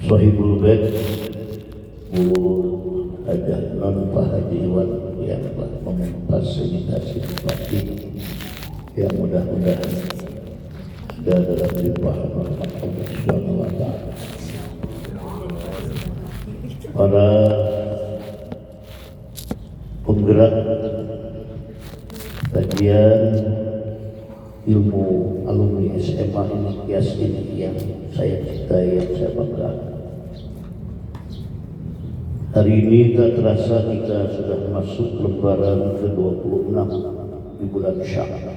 Sohibul Bed Bu Hajah Non Pak Haji Iwan yang telah memfasilitasi seperti yang mudah-mudahan ada dalam limpahan rahmat Allah Subhanahu wa Ta'ala. Para penggerak kajian ilmu alumni SMA Ikhtias ini yang saya cintai, yang saya banggakan. Hari ini tak terasa kita sudah masuk lembaran ke-26 di bulan Syawal,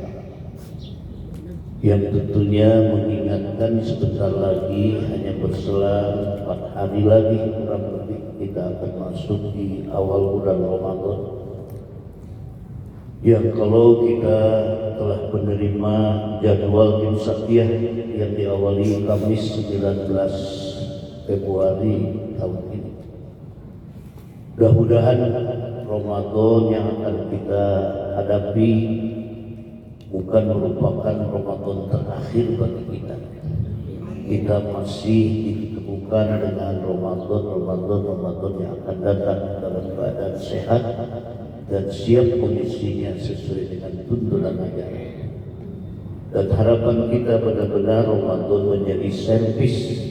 yang tentunya mengingatkan sebentar lagi, hanya berselang 4 hari lagi kurang lebih kita akan masuk di awal bulan Ramadan, yang kalau kita telah menerima jadwal imsakiyah yang diawali Kamis 19 Februari tahun ini. Mudah-mudahan Ramadan yang akan kita hadapi bukan merupakan Ramadan terakhir bagi kita. Kita masih ditemukan dengan Ramadan yang akan datang dalam keadaan sehat dan siap kondisinya sesuai dengan tuntunan agama. Dan harapan kita benar-benar Ramadan menjadi servis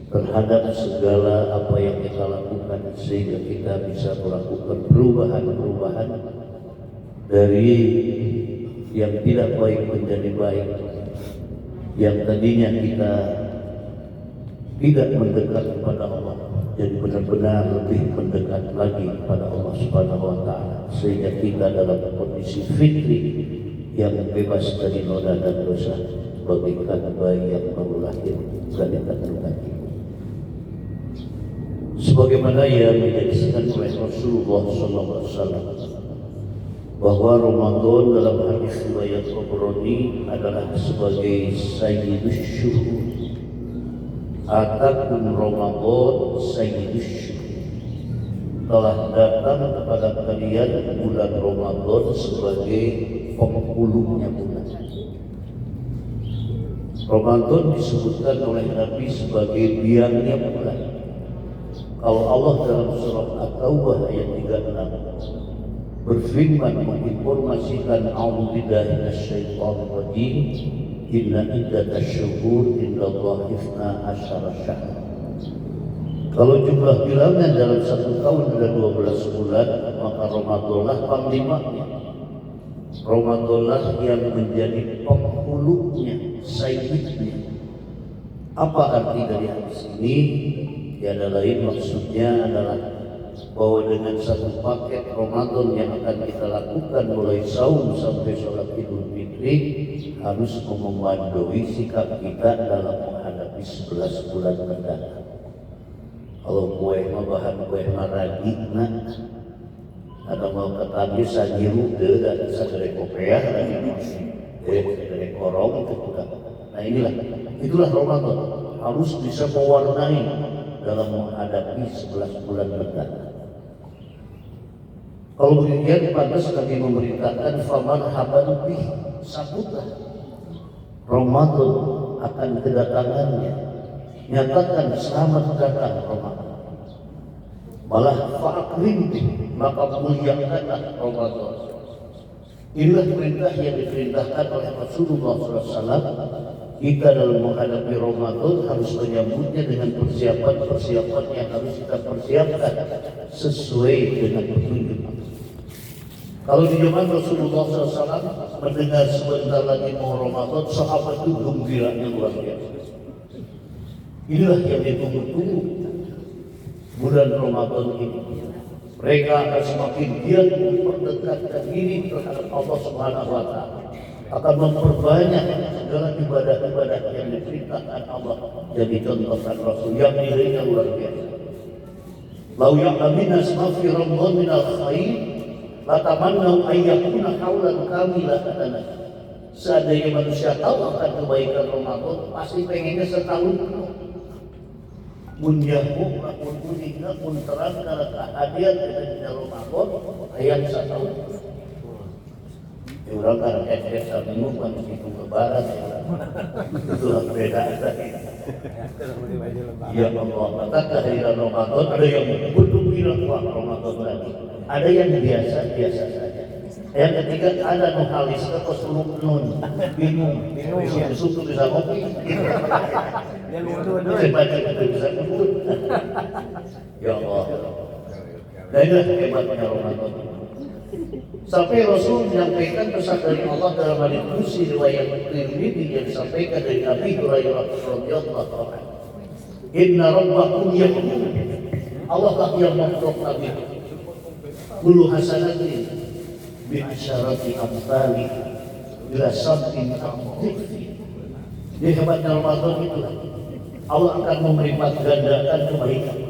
terhadap segala apa yang kita lakukan, sehingga kita bisa melakukan perubahan dari yang tidak baik menjadi baik, yang tadinya kita tidak mendekat kepada Allah jadi benar-benar lebih mendekat lagi kepada Allah Subhanahu wa Ta'ala, sehingga kita dalam kondisi fitri yang bebas dari noda dan dosa, bagaikan bayi yang baru lahir dari kandungan ibu. Sebagaimana yang dijelaskan oleh Rasulullah SAW bahwa Ramadan dalam hadis riwayat Tabrani adalah sebagai sayyidus syuhur. Atakum Ramadan sayyidus syuhur. Telah datang kepada kalian bulan Ramadan sebagai penghulunya bulan. Ramadan disebutkan oleh Nabi sebagai biangnya bulan. Kalau Allah dalam surah At-Taubah ayat 36 berfirman menginformasikan a'udzubillahi minasyaitonir rajim, inna iddatash syuhur indallahi 12 syahr. Kalau jumlah bilangan dalam satu tahun ada 12 bulan, maka Ramadanlah panglimanya. Ramadanlah yang menjadi penghulunya, sayyidnya. Apa arti dari hadis ini? Tiada lain maksudnya adalah bahwa dengan satu paket Ramadan yang akan kita lakukan mulai saum sampai sholat Idul Fitri harus memandoi sikap kita dalam menghadapi 11 bulan mendatang. Kalau kue mah bahan kue maragi, nah ada mau ketanya sajiru deh dan sagere kopiah lagi sagere korong itu juga. Nah itulah Ramadan, harus bisa mewarnai dalam menghadapi 11 bulan mendatang. Kalau demikian pantas kami memerintahkan faman haban bih, sambutlah Ramadan akan kedatangannya, nyatakan selamat datang Ramadan. Malah fa'akrim bih, maka muliakanlah Ramadan. Inilah perintah yang diperintahkan oleh Rasulullah SAW. Kita dalam menghadapi Ramadan harus menyambutnya dengan persiapan yang harus kita persiapkan sesuai dengan petunjuk. Kalau di zaman Rasulullah SAW mendengar sebentar lagi mau Ramadan, sahabat itu gembiranya luar biasa. Inilah yang ditunggu-tunggu bulan Ramadan ini. Mereka akan semakin giat memperdekatkan diri terhadap Allah Subhanahu wa Ta'ala, akan memperbanyak segala ibadah-ibadah yang diperintahkan Allah. Jadi contohkan Rasul yang nilainya luar biasa. Lau ya'lamina asmafi Ramadan minal khair latamannau ayyakuna haulan kamilah katana. Seandainya manusia tahu akan kebaikan Ramadan, pasti pengennya setahun penuh. Mun jahu, mun kuningna, mun terang karena kehadiran kita di Ramadan ayat setahun. Orang karena ekspres minggu kan itu lebaran ya. Itulah beda. Ya Allah, maka kehadiran Ramadan ada yang berbeda wah Ramadan lagi. Ada yang biasa saja. Yang ketiga ada nuhalis atau suluk nun bingung susu bisa kopi. Baca itu bisa kubur. Ya Allah. Dan inilah hebatnya Ramadan. Sampai Rasul menyampaikan pesan dari Allah dalam hadis qudsi riwayat Tirmidzi yang disampaikan dari Abi Hurairah radhiyallahu anhu. Inna rabbakum yaqul. Allah lah yang memfirman Nabi. Kullu hasanatin bi asyarati amthali ila sab'in amthali. Jadi hebatnya Ramadan itu Allah akan melipat gandakan kebaikan.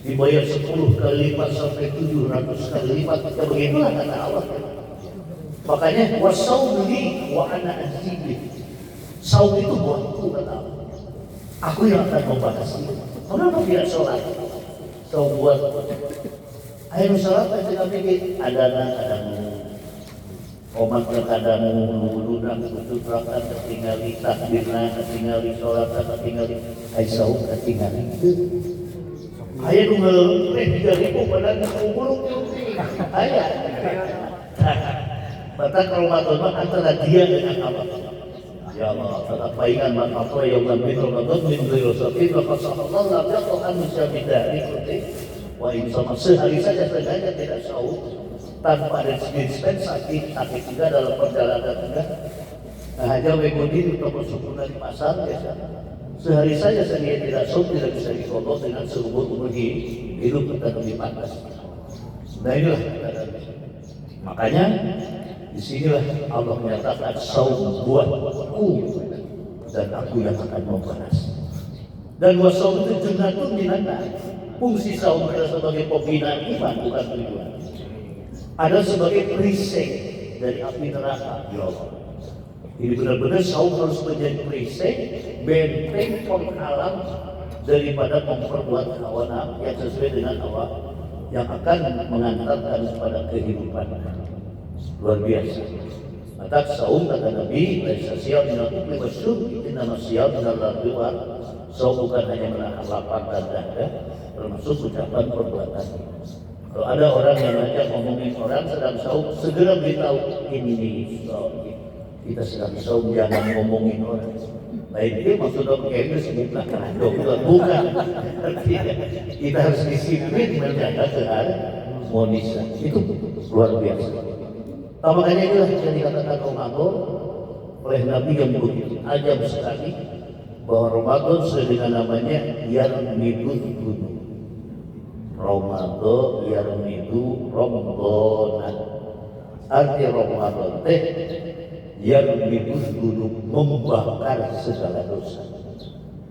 Dibayar 10 kali lipat sampai 700 kali lipat. Ya begitulah kata Allah. Makanya wasaum li wa ana azidi. Saum itu buatku kata Allah. Aku yang akan membalasnya. Kenapa tidak sholat? Saum buat. Ayo sholat aja pikir adana omat terkadang lunak kutub rakan ketinggali takbirna ketinggali sholat ketinggali ayo saum ketinggali. Ayah nunggu 3.000 padahal nguluk ayah. Maka kalau Ramadan antara dia dengan Allah. Ya Allah, tetap paingan apa yang mengambil Ramadan min birosatin wa fasallallahu la yaqan musyabidari wa insama sehari saja sengaja tidak sahur tanpa ada dispensasi tapi tidak dalam perjalanan tidak. Hanya mengikuti untuk bersyukur di pasar biasa. Sehari saja saya tidak sahur tidak bisa dicontoh dengan seumur umur hidup kita lebih pantas. Nah inilah makanya disinilah Allah menyatakan saum buatku dan aku yang akan membalas. Dan wasaum itu jannatun minan nar. Fungsi saum adalah sebagai pembina iman bukan tujuan. Ada sebagai perisai dari api neraka. Ya Allah. Ini benar-benar saum harus menjadi perisai benteng penghalang daripada memperbuat hawa nafsu yang sesuai dengan hawa yang akan mengantarkan kepada kehidupan. Luar biasa. Maka saum kata Nabi, laisa siyam minal ukli wasyurb, innama siyam minal lagwi wa saum bukan hanya menahan lapar dan dahaga, termasuk ucapan perbuatan. Kalau ada orang yang ngajak ngomongin orang sedang saum, segera beritahu ini saum. Kita sedang saum, jangan ngomongin orang. Lain dia maksudnya kayaknya sebutlah bukan. Kita harus disiplin menjaga keharmonisan. Itu luar biasa. Makanya itulah yang dikatakan Ramadan oleh Nabi yang begitu ajab sekali bahwa Ramadan sesuai dengan namanya yarmidul gunung. Ramadan yarmidu Ramadan. Arti Ramadan teh yarmidul gunung, membakar segala dosa.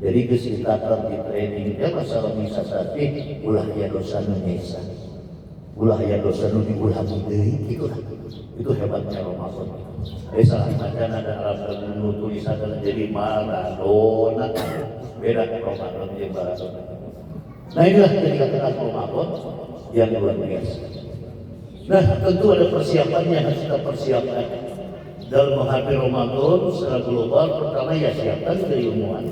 Jadi kesintakan di trainingnya masalah bisa sapi ulah ya dosa Indonesia. Ulah ya dosa nu diulangi deui gitulah. Itu hebatnya Ramadan. Salah macam ada Arab nu tulisan jadi Maradona. Beda Ramadan jeung Maradona. Nah inilah yang dikatakan Ramadan yang luar biasa. Nah tentu ada persiapannya yang harus kita persiapkan dalam menghadapi Ramadan secara global. Pertama ya siapkan keilmuan.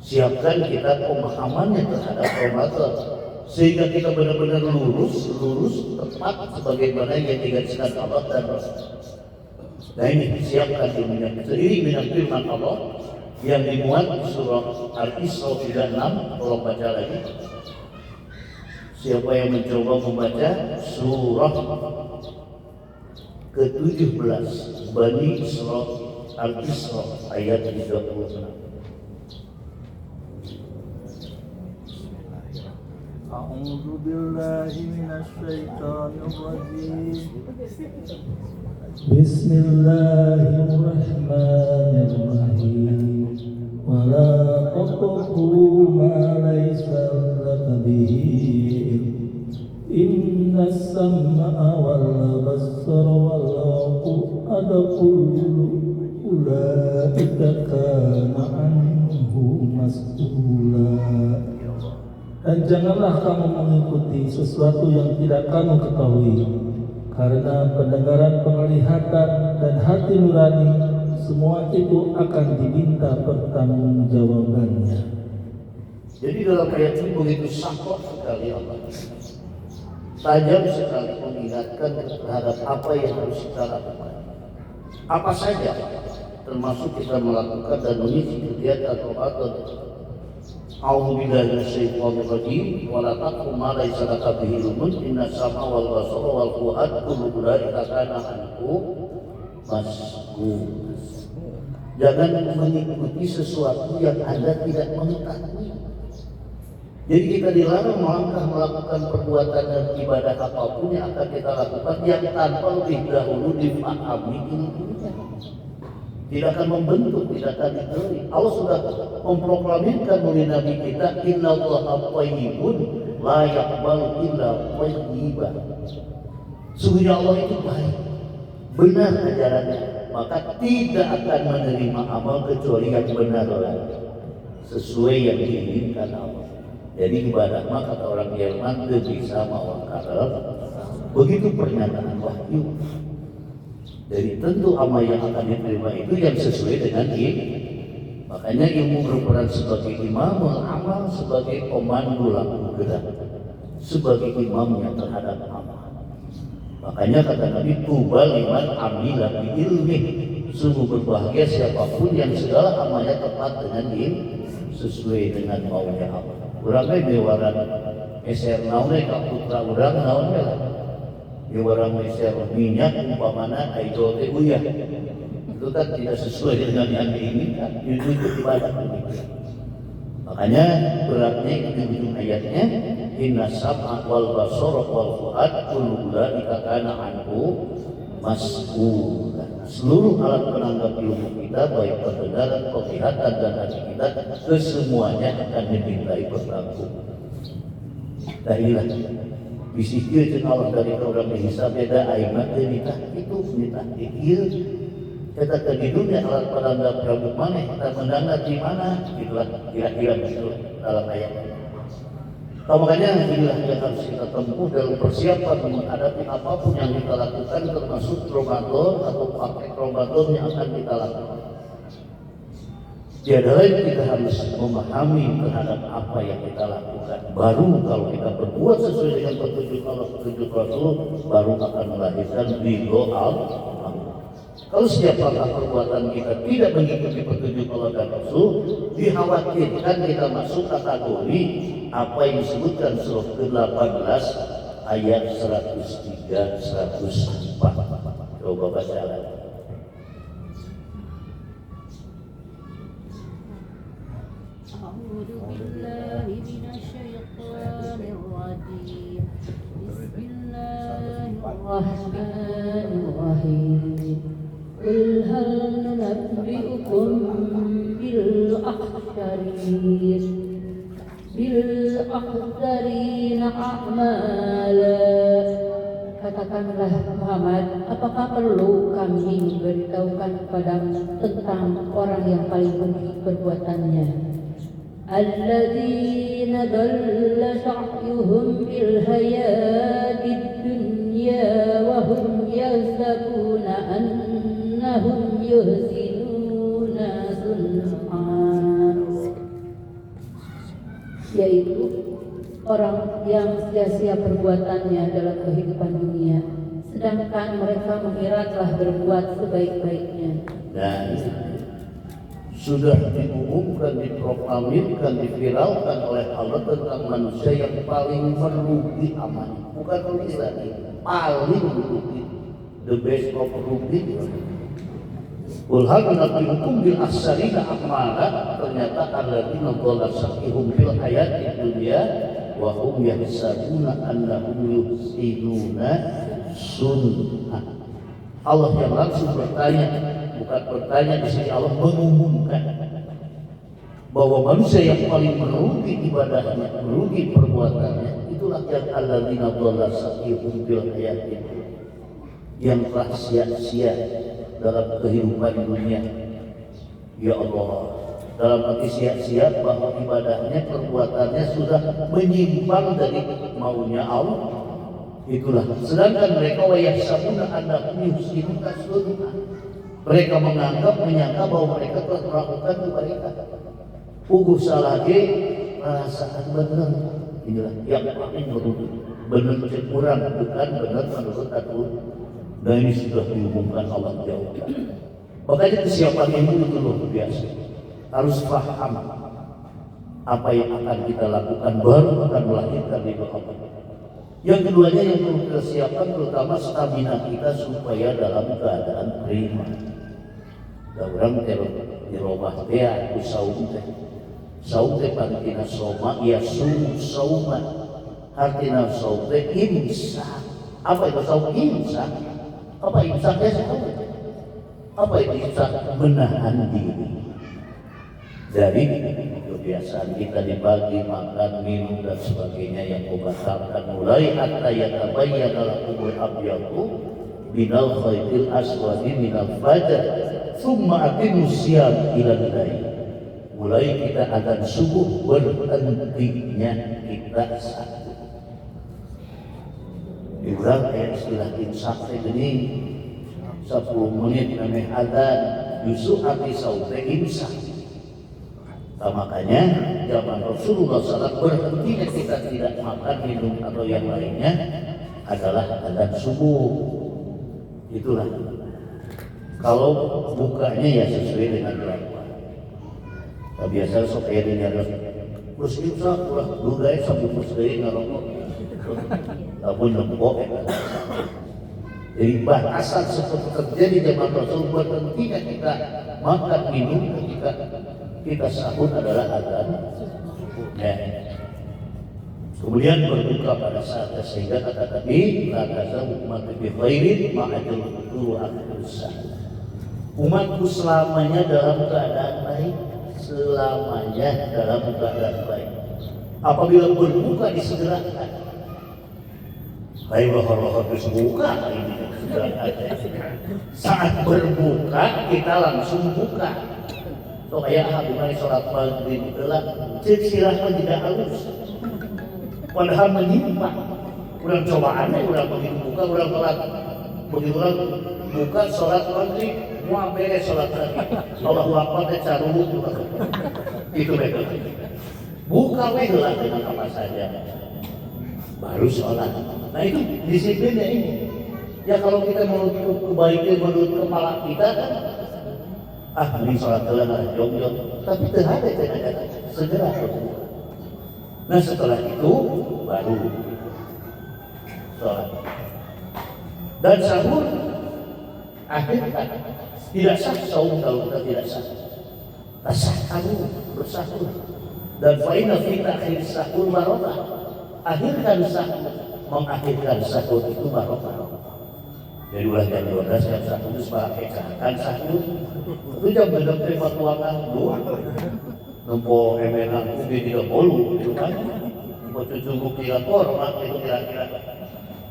Siapkan kita pemahamannya terhadap Ramadan sehingga kita benar-benar lurus tepat sebagaimana yang digariskan Allah dan Rasul. Nah ini siapkan ilmunya seiring dengan firman Allah yang dimuat di surah Al-Isra 36. Tolong baca lagi. Siapa yang mencoba membaca surah ke-17 Bani Israil Al-Isra ayat 36. A'udzu billahi minasy syaithanir rajim. Bismillahirrahmanirrahim. Wa la taqfu ma laysa laka bihi. Innas sam'a wal basara wal fu'ada kullu ulaika kana anhu mas'ula. Dan janganlah kamu mengikuti sesuatu yang tidak kamu ketahui, karena pendengaran, penglihatan, dan hati nurani, semua itu akan diminta pertanggungjawabannya. Jadi dalam ayat ini begitu sakit sekali Allah, tajam sekali mengingatkan terhadap apa yang harus kita lakukan. Apa saja, termasuk kita melakukan dan mengisi kegiatan Ramadan. A'udzubillahi minasyaitonir rajim. Wa la taqfu ma laysa laka bihi ilmun inna sam'a wal basara wal fu'ada kullu ulaika kana anhu mas'ul. Jangan mengikuti sesuatu yang Anda tidak mengetahui. Jadi kita dilarang melangkah melakukan perbuatan dan ibadah apapun yang akan kita lakukan yang tanpa lebih dahulu difahami ilmunya. Tidak akan membentuk, tidak akan diberi. Allah sudah memproklamirkan oleh Nabi kita, Innallaha thayyibun la yaqbalu illa thayyiban. Sungguhnya Allah itu baik, benar ajarannya, maka tidak akan menerima amal kecuali yang benar sesuai yang diinginkan Allah. Jadi ibadah maka kata orang Jerman bisa mawar karam. Begitu pernyataan wahyu. Jadi tentu amal yang akan diterima itu yang sesuai dengan ilmu. Makanya ilmu berperan sebagai imamul amal, sebagai pemandu laku gerak, sebagai imamnya terhadap amal. Makanya kata Nabi, tuba liman amila bi ilmi. Sungguh berbahagia siapapun yang segala amalnya tepat dengan ilmu, sesuai dengan maunya Allah. Urangnya dewaran eser naonnya ka putra urang naonnya lah. Dewaran eser minyak umpamana idol teh uyah. Itu kan tidak sesuai dengan yang diinginkan. Itu ibadah demikian. Makanya beratnya itu di ujung ayatnya, inna sam'a wal basara wal fu'ad kullu ulaika kana anhu mas'ul. Seluruh alat penangkap ilmu kita, baik pendengaran, penglihatan, dan hati kita, kesemuanya akan dimintai pertanggung. Dahilah bisikir jeung Allah dari orang bisa beda aimat ditah itu ditah dikir. Kita ke di dunia alat penangkap rambut mana kita mendengar di mana, itulah kira-kira begitu dalam ayat. Makanya inilah yang harus kita tempuh dalam persiapan menghadapi apapun yang kita lakukan, termasuk Ramadan atau pakai Ramadan yang akan kita lakukan. Tiada lain kita harus memahami terhadap apa yang kita lakukan. Baru kalau kita berbuat sesuai dengan petunjuk Allah, petunjuk Rasul, baru akan melahirkan ridho Allah. Kalau setiap langkah perbuatan kita tidak mengikuti petunjuk Allah dan Rasul, dikhawatirkan kita masuk kategori apa yang disebutkan surah ke-18 ayat 103 104. Coba baca lagi. A'udzu billahi minasyaitonir rajim. Bismillahirrahmanirrahim. Qul hal nunabbi'ukum bil akhsarin a'mala. Katakanlah Muhammad, apakah perlu kami memberitahukan kepadamu tentang orang yang paling rugi perbuatannya? Alladzina dhalla sa'yuhum fil hayatid dunya wa hum yahsabuna annahum yuhsinuna sun'an. Yaitu orang yang sia-sia perbuatannya dalam kehidupan dunia, sedangkan mereka mengira telah berbuat sebaik-baiknya. Dan sudah diumumkan, diproklamirkan, diviralkan oleh Allah tentang manusia yang paling merugi amalnya. Bukan rugi lagi, paling merugi, the best of rugi. Qul hal nunabbi'ukum bil akhsarina a'mala. Ternyata alladzina dhalla sa'yuhum fil hayatid dunya wa hum yahsabuna annahum yuhsinuna sun'ah. Allah yang langsung bertanya, bukan bertanya di sini, Allah mengumumkan bahwa manusia yang paling merugi ibadahnya, merugi perbuatannya, itulah yang alladzina dhalla sa'yuhum fil hayatid dunya, yang telah sia-sia dalam kehidupan dunia. Ya Allah, dalam arti sia-sia bahwa ibadahnya, perbuatannya sudah menyimpang dari maunya Allah, Itulah. Sedangkan mereka wayahsabuna annahum yuhsinuna sun'a. Mereka menyangka bahwa mereka telah melakukan kebaikan. Puguh salah ge perasaan benar. Inilah yang paling beruntung. Benar kurang, bukan benar menurut aturan. Dan ini sudah diumumkan Allah jauh. Makanya kesiapan ini itu luar biasa. Harus paham apa yang akan kita lakukan, baru akan melahirkan ridho Allah. Yang keduanya yang perlu kita siapkan terutama stamina kita supaya dalam keadaan prima. Da urang teh di rumah teh aku saum teh pantina soma ya sauma artina saum teh imsak. Apa itu saum imsak? Apa imsak ya? Apa itu imsak? Menahan diri dari kebiasaan kita dibagi makan, minum dan sebagainya yang membatalkan mulai hatta yatabayyana lakumul abyadu minal khaytil aswadi minal fajr thumma aqimus siyam ila lail. Mulai kita azan subuh berhentinya kita satu. Ibrahim kayak istilah imsak ini 10 menit namanya azan justru hati saute imsak. Makanya zaman Rasulullah SAW berhentinya kita tidak makan, minum atau yang lainnya adalah azan subuh. Itulah. Kalau bukanya ya sesuai dengan jadwal. Nah, biasa sok kayak ini harus terus imsak ulah budaya sambil muslim ngarokok. Tapi nempok. Jadi batasan seperti terjadi zaman Rasulullah berhentinya kita makan, minum ketika kita sahur adalah azan. Kemudian berbuka pada saatnya sehingga kata Nabi la tazalu ummati bi khairin ma'ajal futur akhirus. Umatku selamanya dalam keadaan baik, selamanya dalam keadaan baik. Apabila berbuka disegerakan. Baik roh-roh terus buka ini saat berbuka kita langsung buka. So kayak habis sholat maghrib adalah cek sirahnya tidak halus. Padahal menyimpang. Urang cobaannya urang begitu buka, urang telat. Begitu urang buka sholat maghrib, mau beres sholat maghrib. Allahu Akbar teh caruluk. Itu mereka. Buka we heula dengan apa saja. Baru sholat. Nah itu disiplinnya ini. Ya kalau kita menurut kebaikan menurut kepala kita kan ini sholat telah jom-jom, tapi terhadap segera berbuka. Nah setelah itu baru sholat. Dan sahur akhirkan tidak sah saum kalau kita tidak sah. Sah kamu bersahur. Dan fa'inna fi ta'khir sahur barokah. Akhirkan sahur, mengakhirkan sahur itu barokah. Jadi ulah jam 12 jam 1 itu sebagai kan sahur. Itu jam gendam terima tuangan dua. Nempo emenan ubi 30 gitu kan. Nempo cucu bukti lapor itu kira-kira.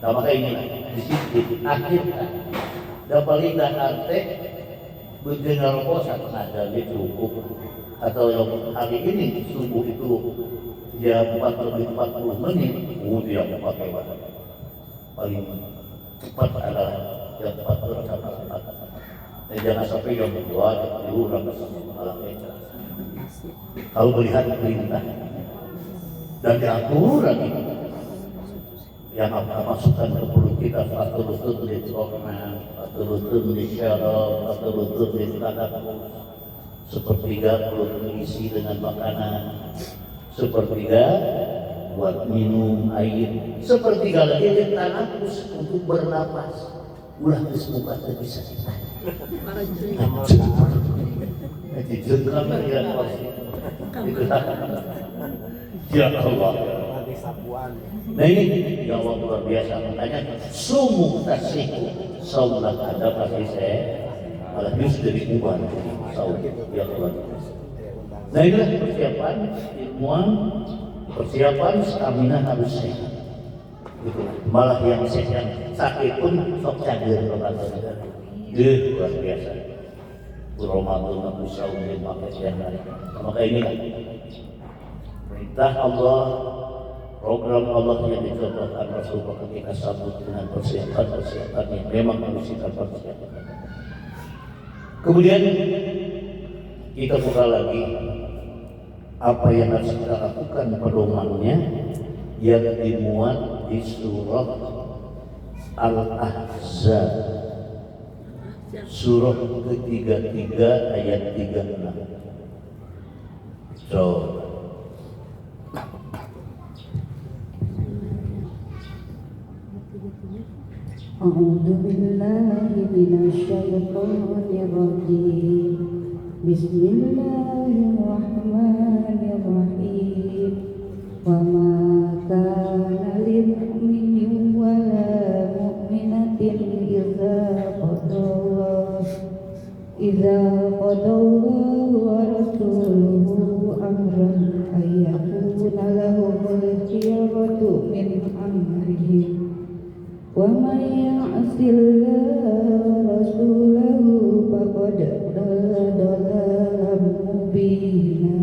Nah maka ini disiplin akhirkan. Dan paling dah arte berjengar rokok satu ada dia cukup. Atau yang hari ini subuh itu jam 4:40 dia pakai wadah. Paling cepat adalah jam 4:44. Jangan sampai jam 2 dulu malah kejar. Kalau melihat perintah dan diatur lagi yang masukkan ke perut kita faturutun di rohman, faturutun di syarab, faturutun di tadabbur. Sepertiga perut diisi dengan makanan, sepertiga buat minum air, sepertiga lagi di tanafus untuk bernapas. Ulah geus buka teh bisa ditahan. Dijengkang ya ya Allah. Nah ini ya Allah luar biasa. Makanya sumu tasyiku saulah ada pasti saya malah justru diubah saum ya Allah. Nah inilah persiapan ilmuwan, persiapan stamina harus sehat. Gitu. Malah yang sehat sakit pun sok cager luar biasa. Ramadan aku saum di makan yang lain. Maka inilah perintah Allah program Allah yang dicontohkan Rasulullah ketika sambut dengan persiapan yang memang mengusihkan persiapan. Kemudian kita buka lagi apa yang harus kita lakukan pedomannya yang dimuat di surah Al-Ahzab, surah ke-33 ayat 36. So, A'udzu billahi minasyaitonir rajim. Bismillahirrahmanirrahim. Wa ma kana lil mu'minin wa la mu'minatin idza qadallahu wa rasuluhu amran ay yakuna lahumul khiyaratu min amrihim. Wa may ya'sillaha rasulahu faqad dhalalan mubina.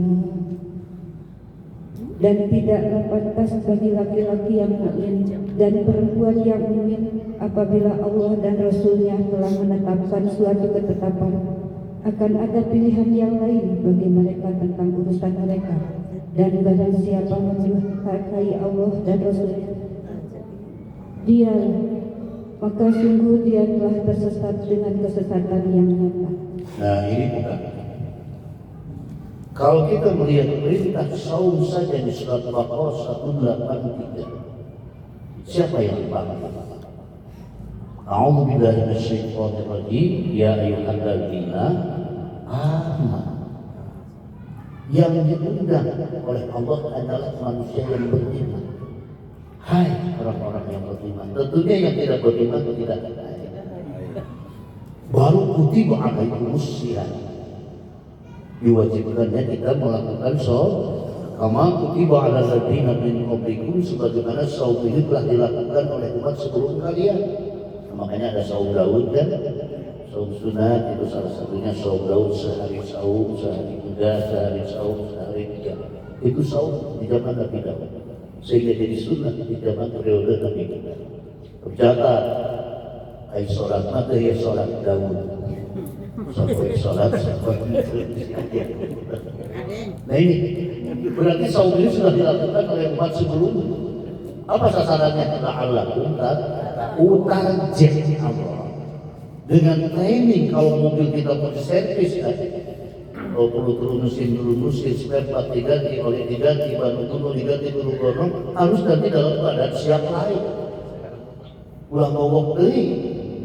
Dan tidaklah pantas bagi laki-laki yang mukmin dan perempuan yang mukmin apabila Allah dan Rasul-Nya telah menetapkan suatu ketetapan, akan ada pilihan yang lain bagi mereka tentang urusan mereka. Dan barang siapa mendurhakai Allah dan Rasul-Nya, dia maka sungguh dia telah tersesat dengan kesesatan yang nyata. nah ini bukan. Kalau kita melihat perintah saum saja di surat Baqarah 183, siapa yang dipanggil? A'udzu billahi minasyaitonir rajim. Ya ayyuhalladzina amanu. Yang diundang oleh Allah adalah manusia yang beriman. Hai orang-orang yang beriman. Tentunya yang tidak beriman tidak. Baru kutiba alaikumus syiyam. Diwajibkannya kita melakukan saum kama kutiba ala ladzina min qablikum, sebagaimana saum ini telah dilakukan oleh umat sebelum kalian. Makanya ada saum Daud kan, saum sunat itu salah satunya saum Daud, sehari saum, sehari enggak, sehari saum, sehari enggak. Itu saum di zaman Nabi Daud, sehingga jadi sunat di zaman periode Nabi Daud. Tercatat, ai sholat maka ya sholat Daud. Sampai sholat nah ini berarti saum ini sudah dilakukan oleh umat sebelumnya. Apa sasarannya? La'allakum utarjeh Allah. Dengan training, kalau mobil kita mau servis kalau perlu turunusin spare part diganti, oleh diganti, ban turun diganti, turun gorong, harus ganti dalam keadaan siap lain. Ulah ngowok deui,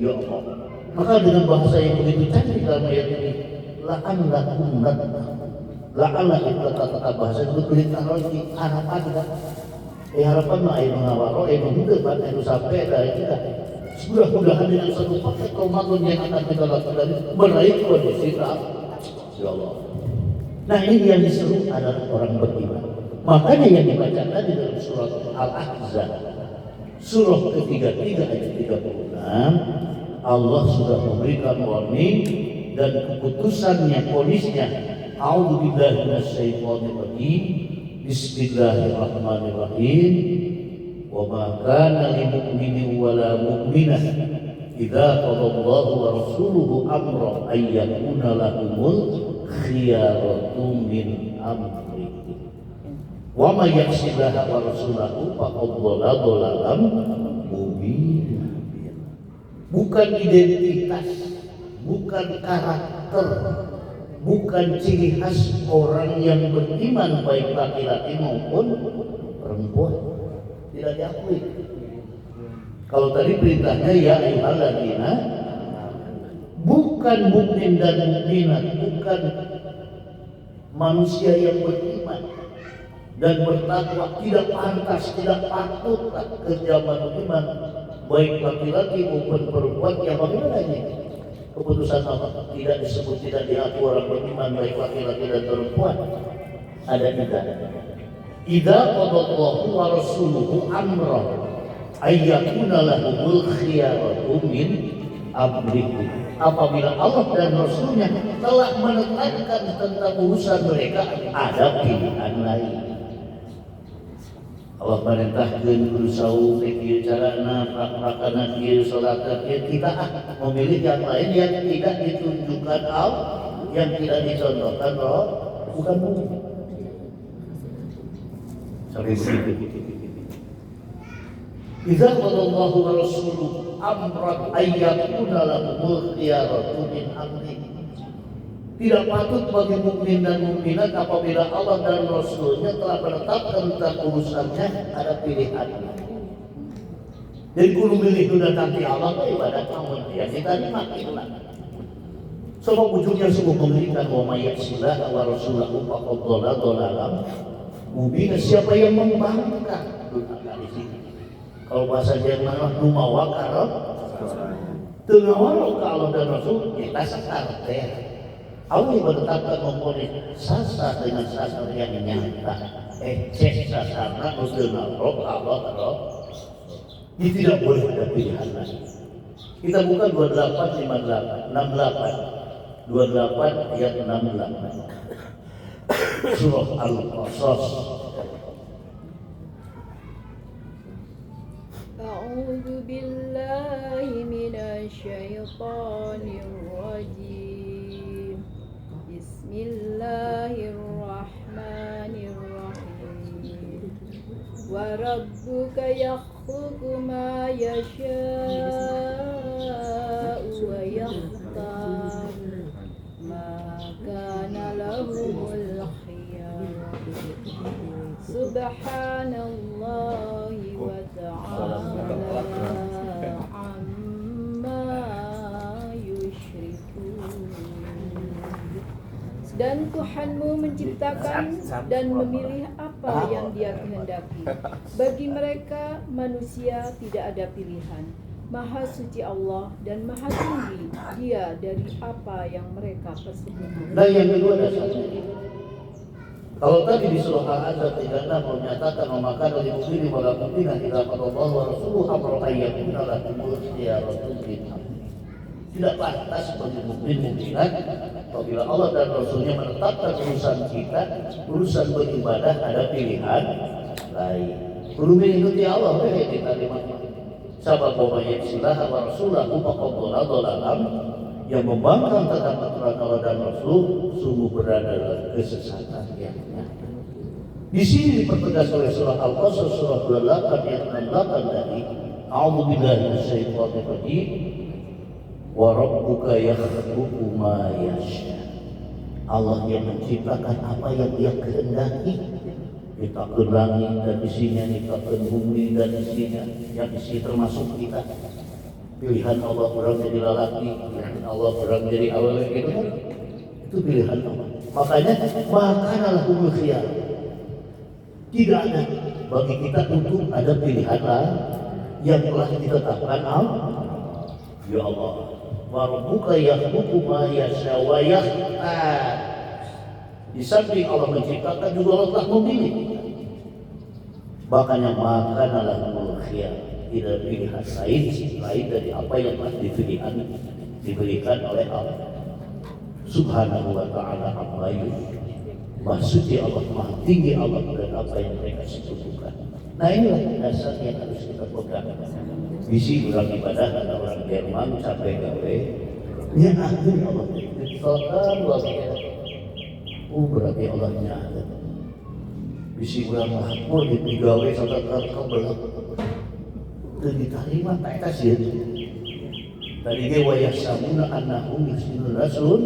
ya Allah. Maka dengan bahasa yang begitu cantik dalam ayat ini, la'allakum la'alla itu kata bahasa itu kelihatan lagi harapan kan. Harapan mah ayo ngawaro, ayo mudah kan, ayo sampai dah itu kan. Mudah-mudahan dengan satu paket Ramadan yang akan kita lakukan meraih kondisi ya Allah. Nah ini yang diseru adalah orang beriman. Makanya yang dibacakan di dalam surat Al-Ahzab, surah ke-33 ayat 36, Allah sudah memberikan warning dan keputusannya, ponisnya. A'udzu billahi minasyaitonir rajim. Bismillahirrahmanirrahim. Wa ma kana lil mu'minin wa la mu'minah idza qadallahu wa rasuluhu amran ay yakuna lahumul khiyaratu min amrihim. Wa may ya'sillaha wa rasulahu faqad dhalla dhalalan mubina. Bukan identitas, bukan karakter, bukan ciri khas orang yang beriman baik laki-laki maupun perempuan, tidak diakui. Kalau tadi perintahnya ya ayyuhalladzina, bukan mukmin dan mukminat, bukan manusia yang beriman dan bertakwa, tidak pantas, tidak patut kerja beriman baik laki-laki maupun perempuan. Yang bagaimana ini? Keputusan Allah tidak disebut, tidak diaku orang beriman baik laki-laki dan perempuan. Ada tidak? Idza qadallahu wa rasuluhu amran ay yakuna lahumul khiyaratu min amrihim. Apabila Allah dan Rasulnya telah menetapkan tentang urusan mereka, ada pilihan lain. Allah perintahkan kudu saum kieu carana prakana kieu salat kieu kita memilih yang lain yang tidak ditunjukkan Allah, yang tidak dicontohkan roh bukan mungkin. Sampai begitu. Idza qadallahu wa rasuluhu amran ayyakuna lahumul khiyaratu min amri. Tidak patut bagi mukmin dan mukminat apabila Allah dan Rasulnya telah menetapkan tentang urusannya ada pilihan. Jadi kudu milih sudah nanti Allah ke ibadah kamu ya kita dimakilah. Sebab ujungnya semua memberikan wa mayyasilah wa rasulahu faqad dhalalam mubin. Siapa yang membangkang di sini. Kalau bahasa Jerman numawa karot teu ngawaro ka Allah dan Rasul kita sakar teh. Allah menetapkan komponen sasar dengan sasar yang nyata. Cek sasarna nudeuna roh Allah roh. Ini tidak boleh ada pilihan lain. Kita buka 28, 58, 68, 28 ayat 68. Surah Al-Qasas. A'udzu billahi minasy syaithanir rajim. Bismillahirrahmanirrahim. Wa rabbuka yakhluqu ma yasha'u wa yakhtar ma kana lahumul khiyar. Subhanallahi wa ta'ala amma yushrikun. Dan Tuhanmu menciptakan dan memilih apa yang Dia kehendaki. Bagi mereka manusia tidak ada pilihan. Maha suci Allah dan maha tinggi Dia dari apa yang mereka persekutukan. Dan yang kedua ada satu. Kalau tadi di surah Al-Ahzab 36 menyatakan memakan oleh mukmin wala mukminah ila qadallahu wa rasuluhu amra ayyakuna lahumul khiyaratu min amri. Tidak pantas bagi mukmin mukminat apabila Allah dan Rasulnya menetapkan urusan kita, urusan beribadah ada pilihan lain. Kudu mengikuti Allah yang kita terima. Sabab bahwa yaksilah wa rasulahu faqad dhalalam yang membangkang tentang aturan Allah dan Rasul sungguh berada dalam kesesatan yang nyata. Di sini dipertegas oleh surah Al-Qasas surah 28 ayat 68 tadi, A'udzu billahi minasyaitonir rajim. Wa rabbuka yakhluqu ma yasha. Allah yang menciptakan apa yang Dia kehendaki. Diciptakan langit dan isinya, diciptakan bumi dan isinya, yang isi termasuk kita. Pilihan Allah orang jadi lelaki, pilihan Allah orang jadi awal gitu kan? Itu pilihan Allah. Makanya makanlah humul khiyar. Tidak ada bagi kita untuk ada pilihan lain yang telah ditetapkan Allah. Ya Allah. Wa rabbuka yakhluqu ma yasha wa yakhtar. Di samping Allah menciptakan juga Allah telah memilih. Bahkan yang makan adalah khiyar, tidak pilihan lain dari apa yang telah diberikan oleh Allah Subhanahu wa ta'ala amma yushrikun. Maha suci Allah, maha tinggi Allah dan apa yang mereka sekutukan. Nah inilah dasar yang harus kita pegang. Bisi orang ibadah ada orang Jerman capek gawe nya akhir Allah ditokan wabiya berarti Allahnya ada. Bisi orang lapor digawe sampai kebelah dan diterima tak kasih tadi ge wayasamuna annahum yusnul rasul.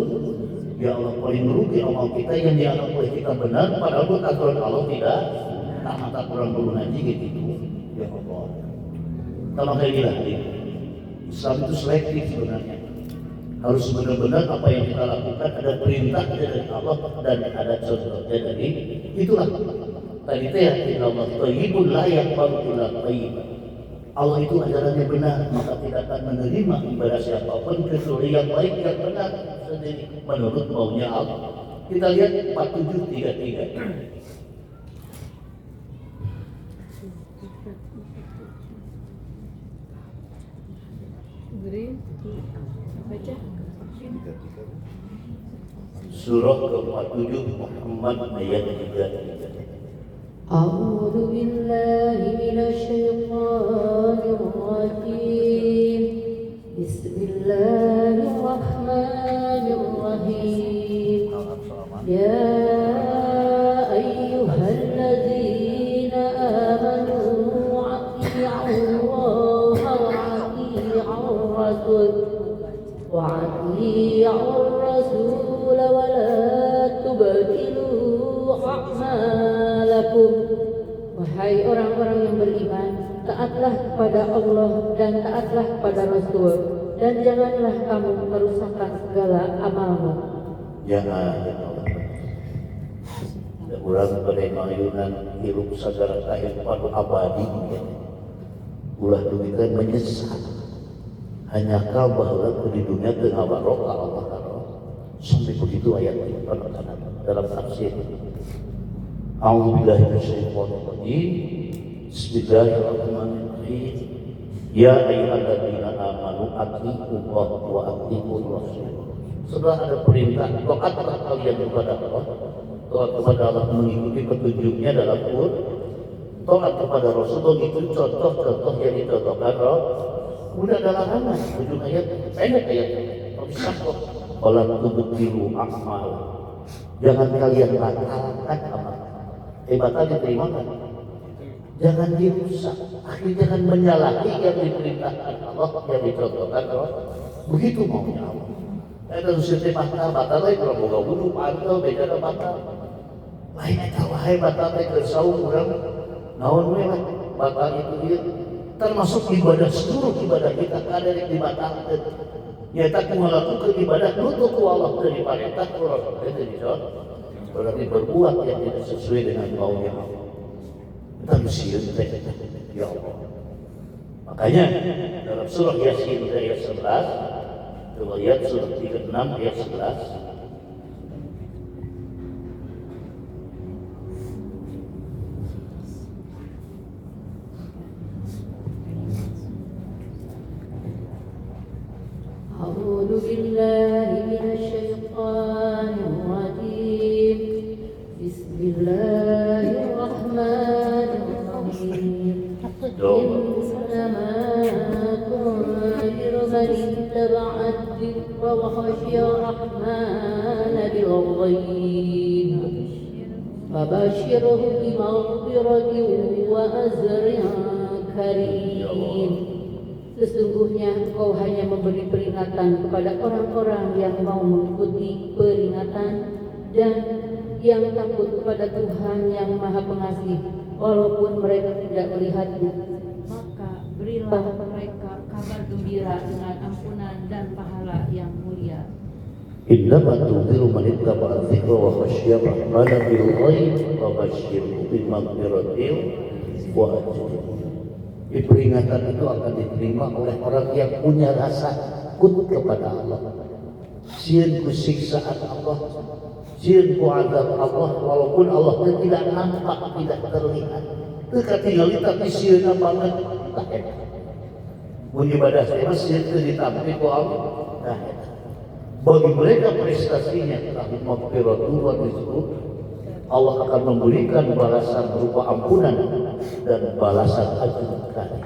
Ya Allah paling merugi amal kita yang dianggap oleh kita benar padahal aturan Allah tidak tak mata kurang bulu haji gitu. Ya Allah kalau kayak gila, Islam itu selektif sebenarnya. Harus benar-benar apa yang kita lakukan ada perintahnya dari Allah dan ada contohnya dari itulah. Tadi teh ya Allah thayyibun la yaqbalu illa thayyiban. Allah itu ajarannya benar, maka tidak akan menerima ibadah siapapun kecuali yang baik yang benar sendiri menurut maunya Allah. Kita lihat 4733. Baca Surah ke-47 Muhammad ayat 33. أعوذ بالله من الشيطان الرجيم بسم الله الرحمن الرحيم يا أيها الذين آمنوا أطيعوا الله وأطيعوا الرسول ولا tubtilu a'malakum. Wahai orang-orang yang beriman, taatlah kepada Allah dan taatlah kepada Rasul, dan janganlah kamu merusakkan segala amalmu. Jangan urang bade mayunan hirup sagala kehidupan abadi ulah duitkan menyesal hanya kau bahwa di dunia tengah barokah Allah sampai begitu ayat ini dalam tafsir. A'udzubillahi minasyaitonir rajim. Bismillahirrahmanirrahim. Ya ayyuhalladzina amanu atiiullaha wa atiiur rasul. Setelah ada perintah taatlah kalian kepada Allah, taat kepada Allah mengikuti petunjuknya dalam Quran, taat kepada Rasul mengikuti contoh-contoh yang dicontohkan Rasul. Udah ada larangan, ujung ayat pendek ayatnya. Terus Walau tubtilu a'mal. Jangan kalian batalkan amal. Batal diterima kan? Jangan dirusak. Akhirnya jangan menyalahi yang diperintahkan Allah, yang dicontohkan Allah. Begitu maunya Allah. Ada usia batal lagi kalau boga wudu pantel beda batal. Lain eta wae batal teh keur saum urang. Naon we lah batal itu ieu. Termasuk ibadah seluruh ibadah kita kada dibatalkeun. Nyata melakukan ibadah nutup ku Allah dari perintah ku Rasul itu berarti berbuat yang tidak sesuai dengan maunya Allah. Kita mesti ya Allah. Makanya dalam surah Yasin ayat 11, coba lihat surah 36 ayat 11. أعوذ بالله من الشيطان الرجيم بسم الله الرحمن الرحيم إنما تنذر من اتبع الذكر وخشي الرحمن بالغيب فبشره بمغفرة وأجر كريم. Sesungguhnya engkau hanya memberi peringatan kepada orang-orang yang mau mengikuti peringatan dan yang takut kepada Tuhan yang Maha Pengasih, walaupun mereka tidak melihatnya. Maka berilah mereka kabar gembira dengan ampunan dan pahala yang mulia. Innama tunziru man ittaba'a dzikra wa khashiya rahmana bil ghaib wa basyirhu bi maghfiratin wa ajrin. Peringatan itu akan diterima oleh orang yang punya rasa takut kepada Allah. Sieun ku siksaan Allah, sieun ku azab Allah, walaupun Allah tidak nampak, tidak terlihat. Teu katingali tapi sieun banget. Mun ibadah saya sieun teu ditampi ku Allah. Nah, bagi mereka prestasinya lahum maghfiratun wa rizqun, Allah akan memberikan balasan berupa ampunan dan balasan ajr karim,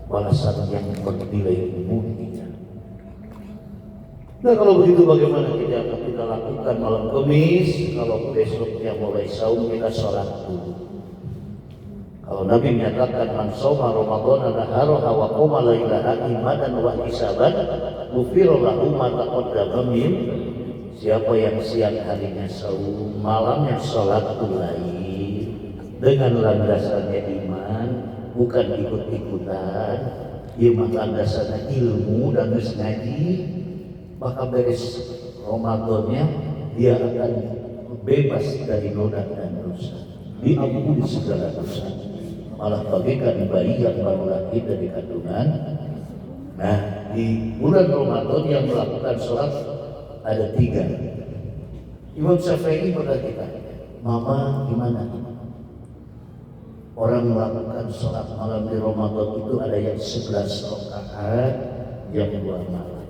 balasan yang bernilai mulia. Nah kalau begitu bagaimana kita lakukan malam Kamis? Kalau besoknya mulai saum kita sholat dulu. Kalau Nabi menyatakan man shoma Ramadan naharaha wa qama lailaha imanan wa hisaban ghufira lahu ma taqaddama min. Siapa yang siang harinya saum, malamnya sholat lain dengan landasannya iman, bukan ikut-ikutan, dia landasannya ilmu dan ngaji, maka beres Ramadannya dia akan bebas dari noda dan dosa, diampuni segala dosa, malah bagaikan bayi yang baru lahir dari kandungan. Nah, di bulan Ramadan yang melakukan sholat ada 3. Imam Syafi'i berkata, Mama gimana? Orang melakukan sholat malam di Ramadan itu ada yang 11 rakaat, yang 2 malam.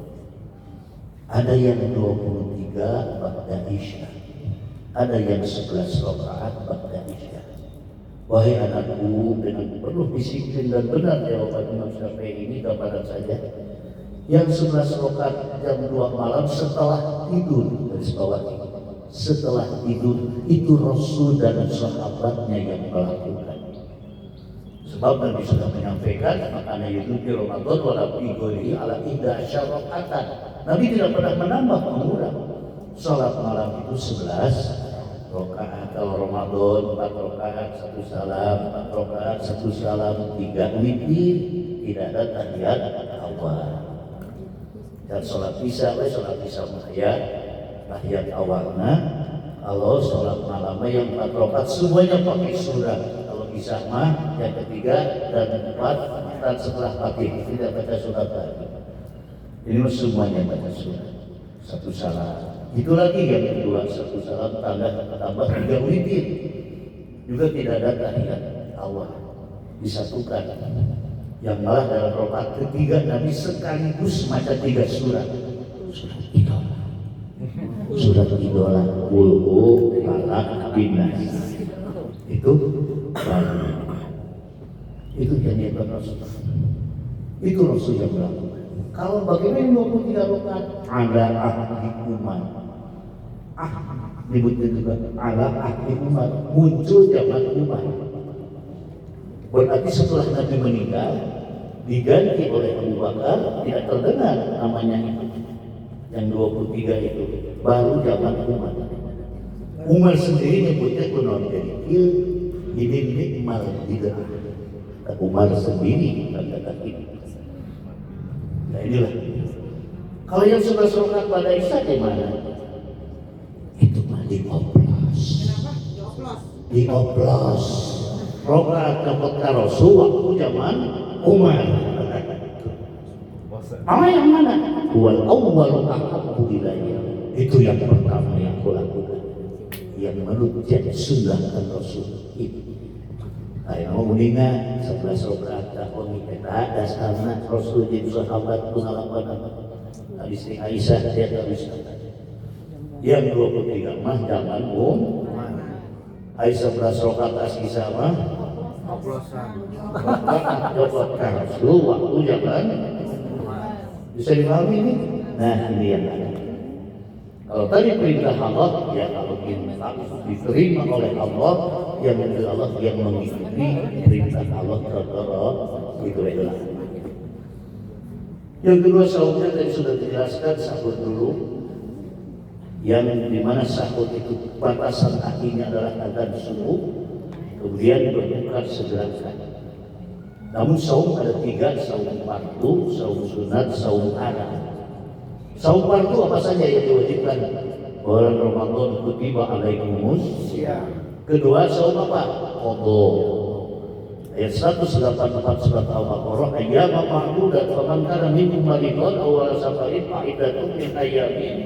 Ada yang 23 ba'da Isya. Ada yang 11 rakaat ba'da Isya. Wahai anakku, dengan penuh disiplin dan benar jawaban Imam Syafi'i ini gambaran saja. Yang 11 rakaat jam 2 malam setelah tidur, garis bawah ini. Setelah tidur itu Rasul dan sahabatnya yang melakukan. Sebab Nabi sudah menyampaikan, makanya itu di Ramadan wala fi ghairihi ala 11 rakaat. Nabi tidak pernah menambah mengurang. Salat malam itu 11 rakaat. Kalau Ramadan 4 rakaat 1 salam, 4 rakaat 1 salam, 3 witir, tidak ada tahiyat awal. Dan sholat isya mahya tahiyat awalnya. Kalau sholat malamnya yang 4 rakaat semuanya pakai surah. Kalau isya mah yang ketiga dan 4 dan setelah Fatihah tidak baca surat lagi. Ini semuanya baca surah. 1 salam. Itu lagi yang kedua 1 salam tambah 3 witir. Juga tidak ada tahiyat awal. Disatukan. Yang malah dalam rakaat ketiga Nabi sekaligus membaca 3 surat. Surat idola Qul Falaq Binas. Itu yang dilakukan Rasul. Itu Rasul yang melakukan. Kalau bagaimana 23 rakaat ada ahli umat. Disebutnya juga ala ahli umat, muncul zaman umat. Berarti setelah Nabi meninggal diganti oleh Abu Bakar, tidak terdengar namanya itu. Yang 23 itu baru zaman Umar. Umar sendiri nyebutnya kunon jadi ini nikmal tidak. Umar sendiri katakan ini. Nah inilah. Kalau yang 11 rakaat pada Isya di mana? Itu mah dioplos. Rakaat dapat Rasul waktu zaman Umar. Apa yang mana? Wal awwalu ahabbu ilayya. Itu yang pertama yang aku lakukan. Yang menurut sunnah Rasul itu. Ayo mendingan 11 rakaat takon kita dasarna Rasul jadi sahabat pengalaman istri Aisyah dia terus yang 23 mah zaman Aisyah 11 rakaat asisa mah oplosan Rasul waktu zaman bisa dipahami ini. Nah ini yang ada. Kalau tadi perintah Allah, ya kalau infak diterima oleh Allah, yang dari Allah yang mengikuti perintah Allah itu adalah. Yang kedua sahurnya tadi sudah dijelaskan sahur dulu, yang dimana sahur itu batasan akhirnya adalah adzan subuh, kemudian berbuka segera. Namun saum ada 3, saum fardu, saum sunat, saum haram. Saum fardu apa saja yang diwajibkan? Bulan Ramadan kutiba alaikumus. Kedua saum apa? Qadha. Ayat 184 surat Al-Baqarah, ayyama ma'dudat faman kana minkum maridan aw ala safarin fa iddatun min ayyamin.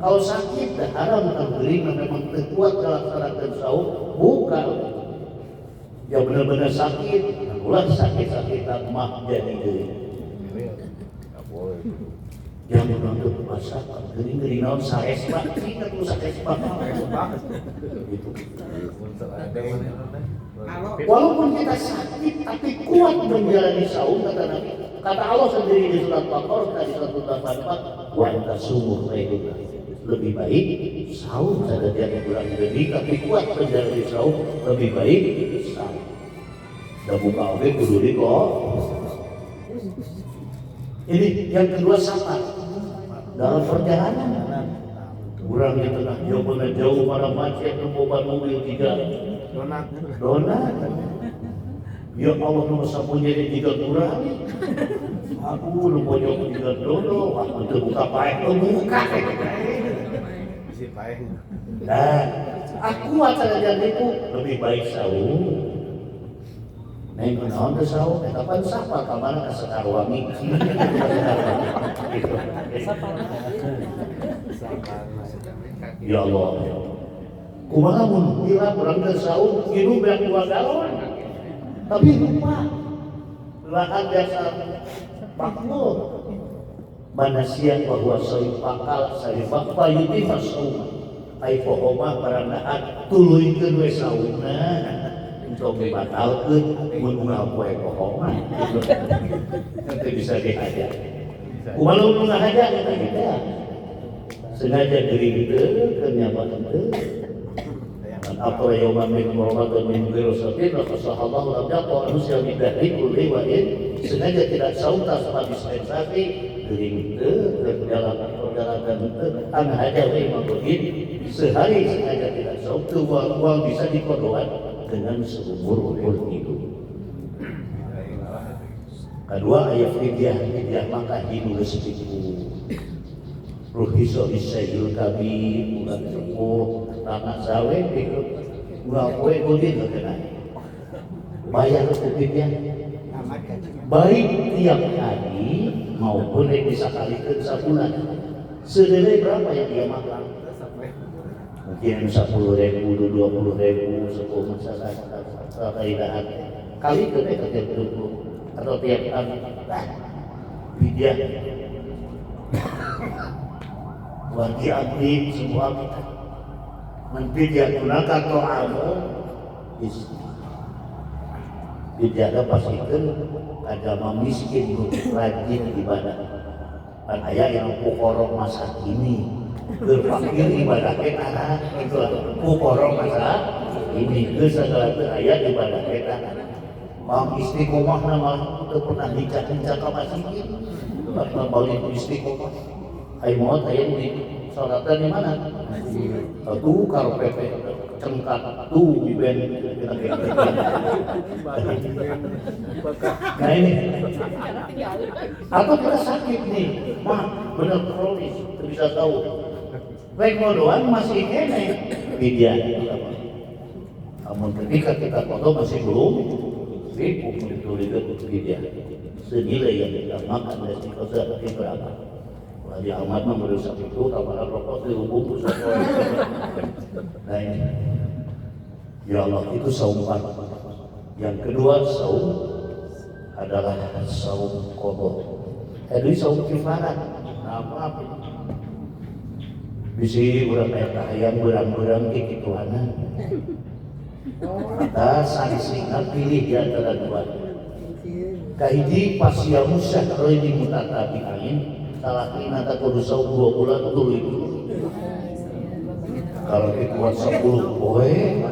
Kalau sakit dah haram tergering memang terkuat melaksanakan saum, bukan. Yang benar-benar sakit, ulah sakit-sakit mah jadi deui. Yang menonton puasa gering-gering naon saes Pak, kita tuh saes Pak. Walaupun kita sakit tapi kuat menjalani saum kata Nabi. Kata Allah sendiri di surat Baqarah tadi 184, wa antasumuh khairun. Lebih baik saum saja dia kurang lebih tapi kuat menjalani saum lebih baik saum. Dah buka oke kudu di kok. Ini yang kedua safar dalam perjalanan. Kurang yang tengah jauh para macet membawa mobil 3 donat. Ya Allah nomor sapunya di 3 kurang. Aku lu pojok 3 dono, aku terbuka paek buka. Isi paek. Dan aku acara janjiku lebih baik saum. Neng kenaon teh saum eta pan sapa ka mana ka Sekarwangi. Ya Allah. Kumaha mun bila urang teh saum minum beak 2 galon. Tapi lupa lahan biasa makmur. Mana siang bahwa saum pakal sarifak payuti saum. Ai pohoma parandahan tuluikeun we saumna. Untuk dibatalkan, menunggal kue kohoman. Nanti bisa dihajar. Walau mengahajar kita tidak. Sengaja diri itu, kenyataan itu. Apa yang memiliki Ramadan min birosatin, maka sahabat Allah manusia bidahri kulli wa'in. Sengaja tidak saum tanpa dispensasi, diri itu, perjalanan itu, anhajar imam begin. Sehari sengaja tidak saum, itu uang bisa dikodokan dengan seumur hidup. Kedua ayat fidyah maka hidup sepiku. Ruhiso isayul kami bulan sepuh tanah sawe ikut ulah kue godin kena bayar fidyah baik tiap hari maupun yang bisa kalikan sebulan. Sedelai berapa yang dia makan? Mungkin 10.000, 20.000, 10 masalah kaidahan kali ke tiap dulu atau tiap hari fidyah bagi abdi semua kita menfidyah gunakan to'amu istri fidyah pastikan agama miskin untuk rajin ibadah dan ayah yang pukorok masa kini berpakir ibadah kita itu pukorok masa ini ke segala ayah ibadah kita mau istiqomah nama itu pernah dicak-cak ke masjid karena balik istiqomah ayo mau ayo di salatan di mana? Tuh karpet cengkat tuh di band. Nah ini. Atau kita sakit nih, mah benar kronis, bisa tahu. Baik mau doang masih kene, fidyah. Namun ketika kita kodo masih belum, sibuk menulis fidyah. Senilai yang kita makan dari kosa itu berapa? Di amat merusak itu kabar rokok dihubung nah ini ya Allah itu saum pertama. Yang kedua saum adalah saum qadha. Jadi saum kifarat. Nah apa bisi urang eta hayang berang-berang ke kituana. Maka sanksinya pilih di antara dua. Kahiji pasiamu syahri di mutatabi'ain salah kena tak kudu saum 2 bulan dulu itu. Kalau dikuat 10 poe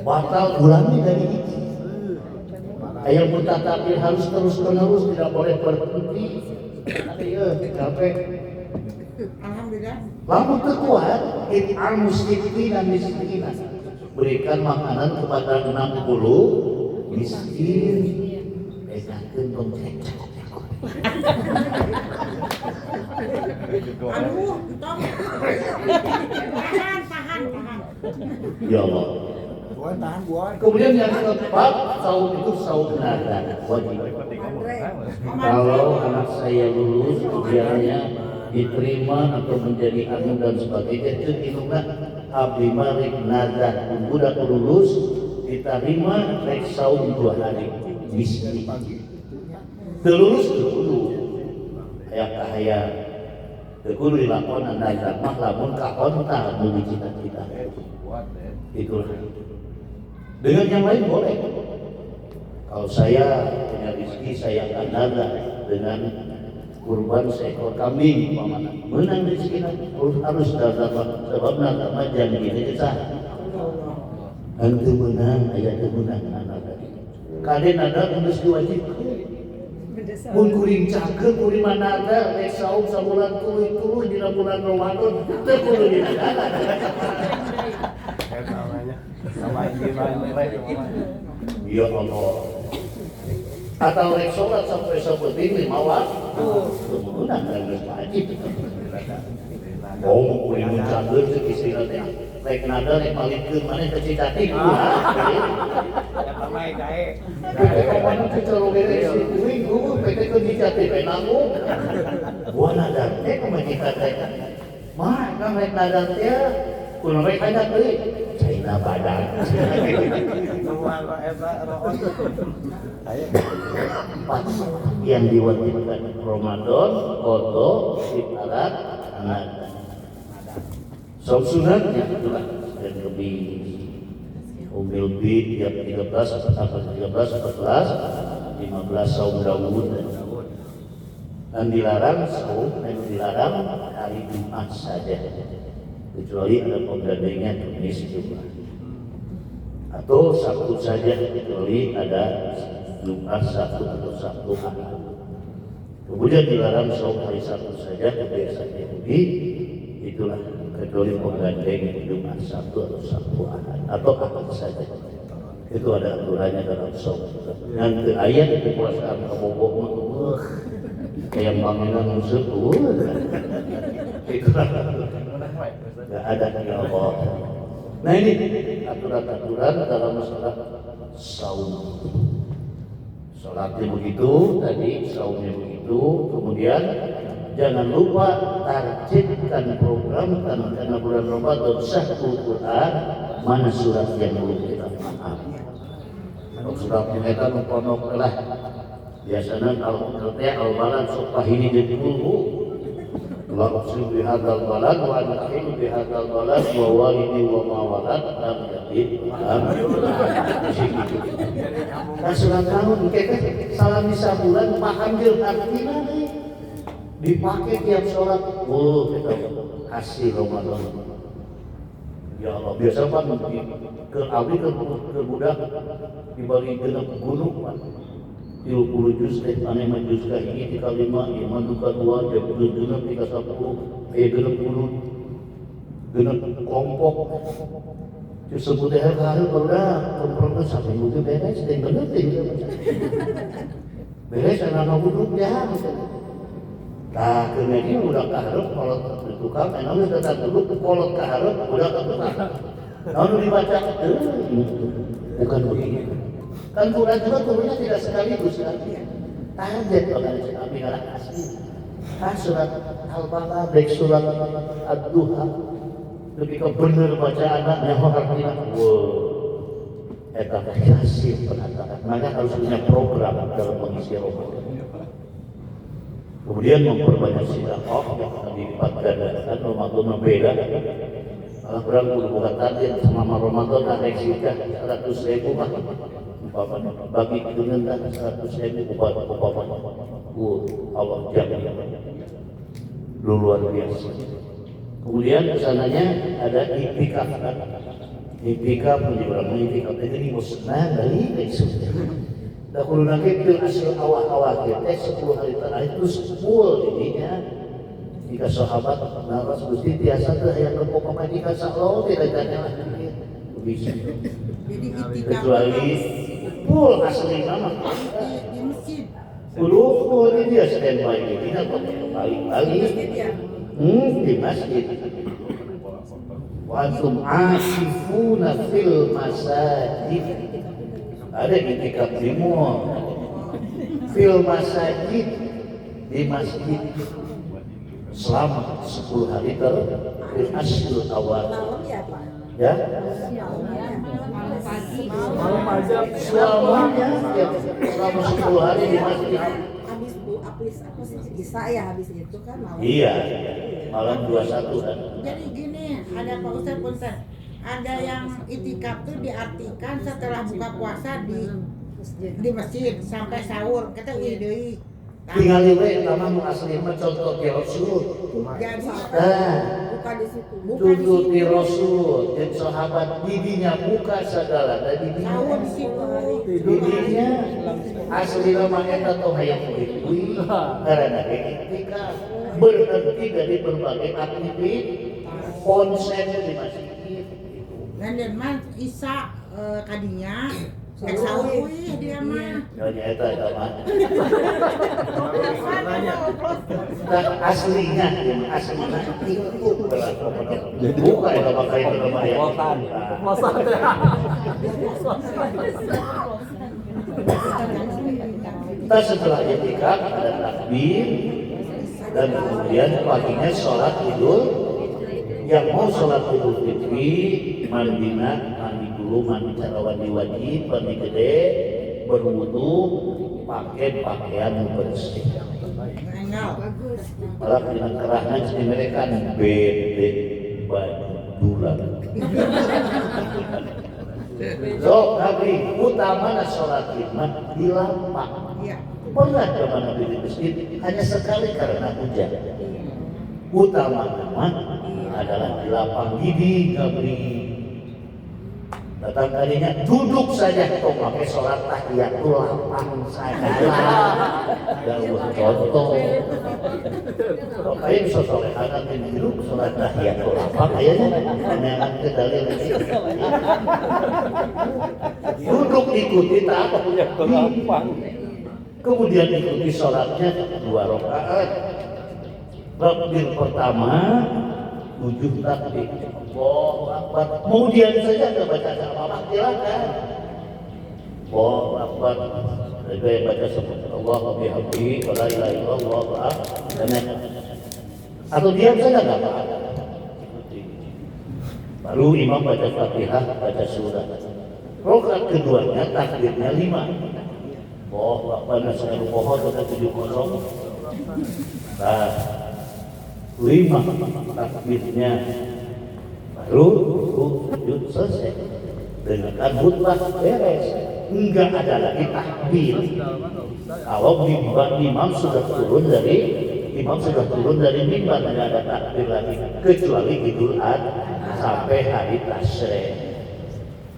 batal bulannya dari itu. Ayat mutatabil harus terus menerus, tidak boleh berhenti. Ayo capek. Alhamdulillah. Lamun terkuat, it'am muslimin dan miskinan. Berikan makanan kepada 60 miskin. Edakeun dong cecak. Tahan. Ya Allah. Kemudian yang keempat, saum itu saum nazar wajib. Kalau anak saya lulus ujiannya diterima atau menjadi anu dan sebagainya, itu inuna abdi malik nazar. Budak lulus diterima rek saum 2 hari bisa. Terlulus dulu. Kayak kudu dilakonan nazar mah lamun kaonta nu dicita-cita. Itulah. Dengan yang lain boleh. Kalau saya punya rezeki saya akan nazar dengan kurban seekor kambing umpamanya. Menang rezeki harus nazar sebab nazar mah janji ini sah. Anu menang aya teu menang nazar. Kade nazar geus diwajibkeun. Mun kuring cakeun kuring manada rek saum sabulan tuluy dina bulan Ramadan teu kudu dinada. Ya Allah. Atau rek salat sampai sabeting 5 waktu. Kemudian geus wajib. Oh, kuring cakeun teh istilah teh. Rek nada rek palingkeun maneh teh cicati kumaha. Pamai kae. Kapan cicoro beres kuring guru PT ke dicati bae nanggung. Buah nada teh kumaha kita teh. Mah kan rek nada teh kunaon rek ada teh. Caina badan. Yang diwajibkan Ramadan, qadha, ibarat, nada. Saum sunatnya itulah dan lebih Umil B tiap 13, tanggal 13, 14, 15 saum Daud. Dan dilarang saum, dan dilarang hari Jumat saja, kecuali ada penggandengan Kamis Jumat, atau Sabtu saja kecuali ada Jumat Sabtu atau Sabtu Ahad. Kemudian dilarang saum hari Sabtu saja, kebiasaan Yahudi itulah, kecuali penggandeng Jumat Sabtu atau Sabtu Ahad atau Ahad saja. Itu ada aturannya dalam saum. Dan ke ayat itu perasaan kebobok kayak bangunan musuh itu nggak ada ya Allah. Nah ini aturan-aturan dalam masalah saum. Salatnya begitu, tadi saumnya begitu. Kemudian jangan lupa targetkan, programkan karena bulan Ramadan sahul Quran, mana surat yang belum kita pahami. Kalau suratnya kita memponok lah. Biasanya kalau kerja al-balad supah ini jadi dulu. La uqsimu bihadzal balad wa antahilu bihadzal balad wa walidi wa ma walad lam yatib nah surat tahun kita salam bisa bulan pahamil artinya dipakai tiap sholat. Oh kita kasih Ramadan ya Allah. Biasa Pak ke abdi ke budak dibagi genep gunung Pak 30 juz aneh mah juz ka hiji ti kalima iman duka dua jadi genep 30 genep gunung genep kelompok disebut teh hareup udah kompromi sampai mungkin beres teh bener teh beres ana gunung ya tah kemudian udah kahareup kolot tukang anu tetap dulu kolot kahareup udah ka tukang lalu dibaca bukan begitu. Kan Quran juga turunnya tidak sekaligus kan? Target organisasi kami ngarang asli. Surat Al-Baqarah, baik surat Ad-Duha, lebih ke bener bacaan yang artinya. Wow, eta kasih penataran. Maka harus punya program dalam mengisi Ramadan. Kemudian memperbanyak sedekah yang akan dilipat gandakan. Ramadan beda. Kalau kurang kudu bukan target sama Ramadan ada sedekah 100.000 mah. Bagi dengan 100.000 upamanya. Allah jamin luar biasa. Kemudian kesananya ada iktikaf. Iktikaf menjelang iktikaf ini musnah dari besok. Dahulu nanti itu asal awal-awal kita 10 hari terakhir itu full ininya. Jika sahabat naras gusti biasa tuh yang kepokok majikan saklo tidak tanya lagi bisa. Kecuali full asli nama di masjid. Full ini dia standby ini balik-balik. Di masjid. Wa antum asifuna fil masajid. Ada iktikaf di mall. Fil masajid di masjid. Selama 10 hari fil asrul awal. Ya? Malam aja selamanya selama 10 hari di masjid. Habis Isa ya habis itu kan malam. Iya. Malam 21 kan. Jadi gini, ada Pak Ustaz punten. Ada yang itikaf tuh diartikan setelah buka puasa di masjid sampai sahur. Kita deui. Tinggal we utama nu asli mah contoh ti Rasul. Jadi buka di situ. Contoh ti Rasul, dan sahabat didinya buka segala tadi sahur di situ. Didinya asli nama eta tong hayang kuy karena ketika berhenti dari berbagai aktivitas konsen di masjid. Dan mah Isa kadinya sahur dia mah. Jadi eta mah. Aslinya itu bukan itu pakai itu namanya. Kita setelah iktikaf ada takbir dan kemudian paginya sholat Idul. Yang mau sholat Idul Fitri mandi dulu, mandi cara wajib, mandi gede, berwudu, pakai pakaian bersih. Kalau dengan kerahnya jadi mereka bede baju bulan. So, Nabi utama sholat Jumat di lapang. Iya. Pernah zaman Nabi di masjid hanya sekali karena hujan. Utama adalah di lapang gidi Nabi. Datang kalinya duduk saja kok pakai sholat tahiyatul lapang saja. Dan contoh. Kayak sesoleh anak ini duduk sholat tahiyatul lapang kayaknya menelan ke dalil lagi. Duduk ikuti tahiyatul lapang. Kemudian ikuti sholatnya 2 rakaat. Takbir pertama 7 takbir. Allahu Akbar. Kemudian saja nggak baca apa-apa, silakan. Allahu Akbar. Ada yang baca subhanallah wa bihamdihi wa la ilaha illallah. Atau diam saja nggak apa-apa. Baru imam baca Fatihah, baca surah. Rakaat keduanya takbirnya 5. Allahu Akbar, nasional pohon pada 70. Nah, 5 takbirnya baru sujud selesai dengan khutbah beres. Enggak ada lagi takbir. Kalau imam sudah turun dari mimbar, tidak ada takbir lagi kecuali Idul Adha sampai hari Tasyrik.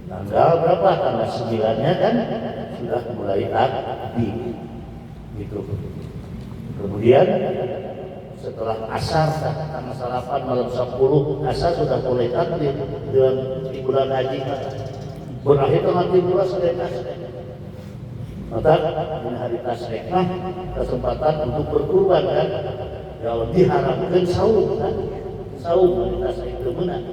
Tanggal berapa? Tanggal 9-nya kan sudah mulai takbir. Gitu. Kemudian setelah asar tanggal 8 malam 10 asar sudah mulai takbir di bulan haji berakhir tanggal 17 hari Tasyrik. Maka di hari Tasyrik kesempatan untuk berkurban kan, kalau diharamkan saum kan, saum hari Tasyrik itu benar.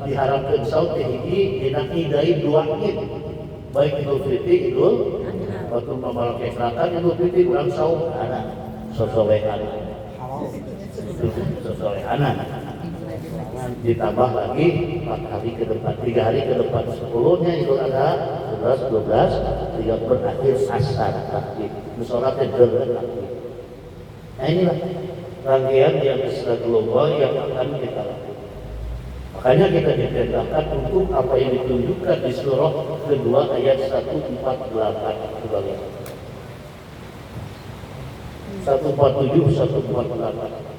Diharamkan saum tinggi dina idai 2 id, baik Idul Fitri, Idul waktu malam kesalahan Idul Fitri bulan saum ada sosolehan. Sesuai anak ditambah lagi 4 hari ke depan, 3 hari ke depan 10-nya itu ada 11, 12, 3 berakhir asar takbir sholatnya takbir. Nah inilah rangkaian yang sudah global yang akan kita lakukan. Makanya kita diperintahkan untuk apa yang ditunjukkan di surah kedua ayat 148. Coba lihat 147, 148.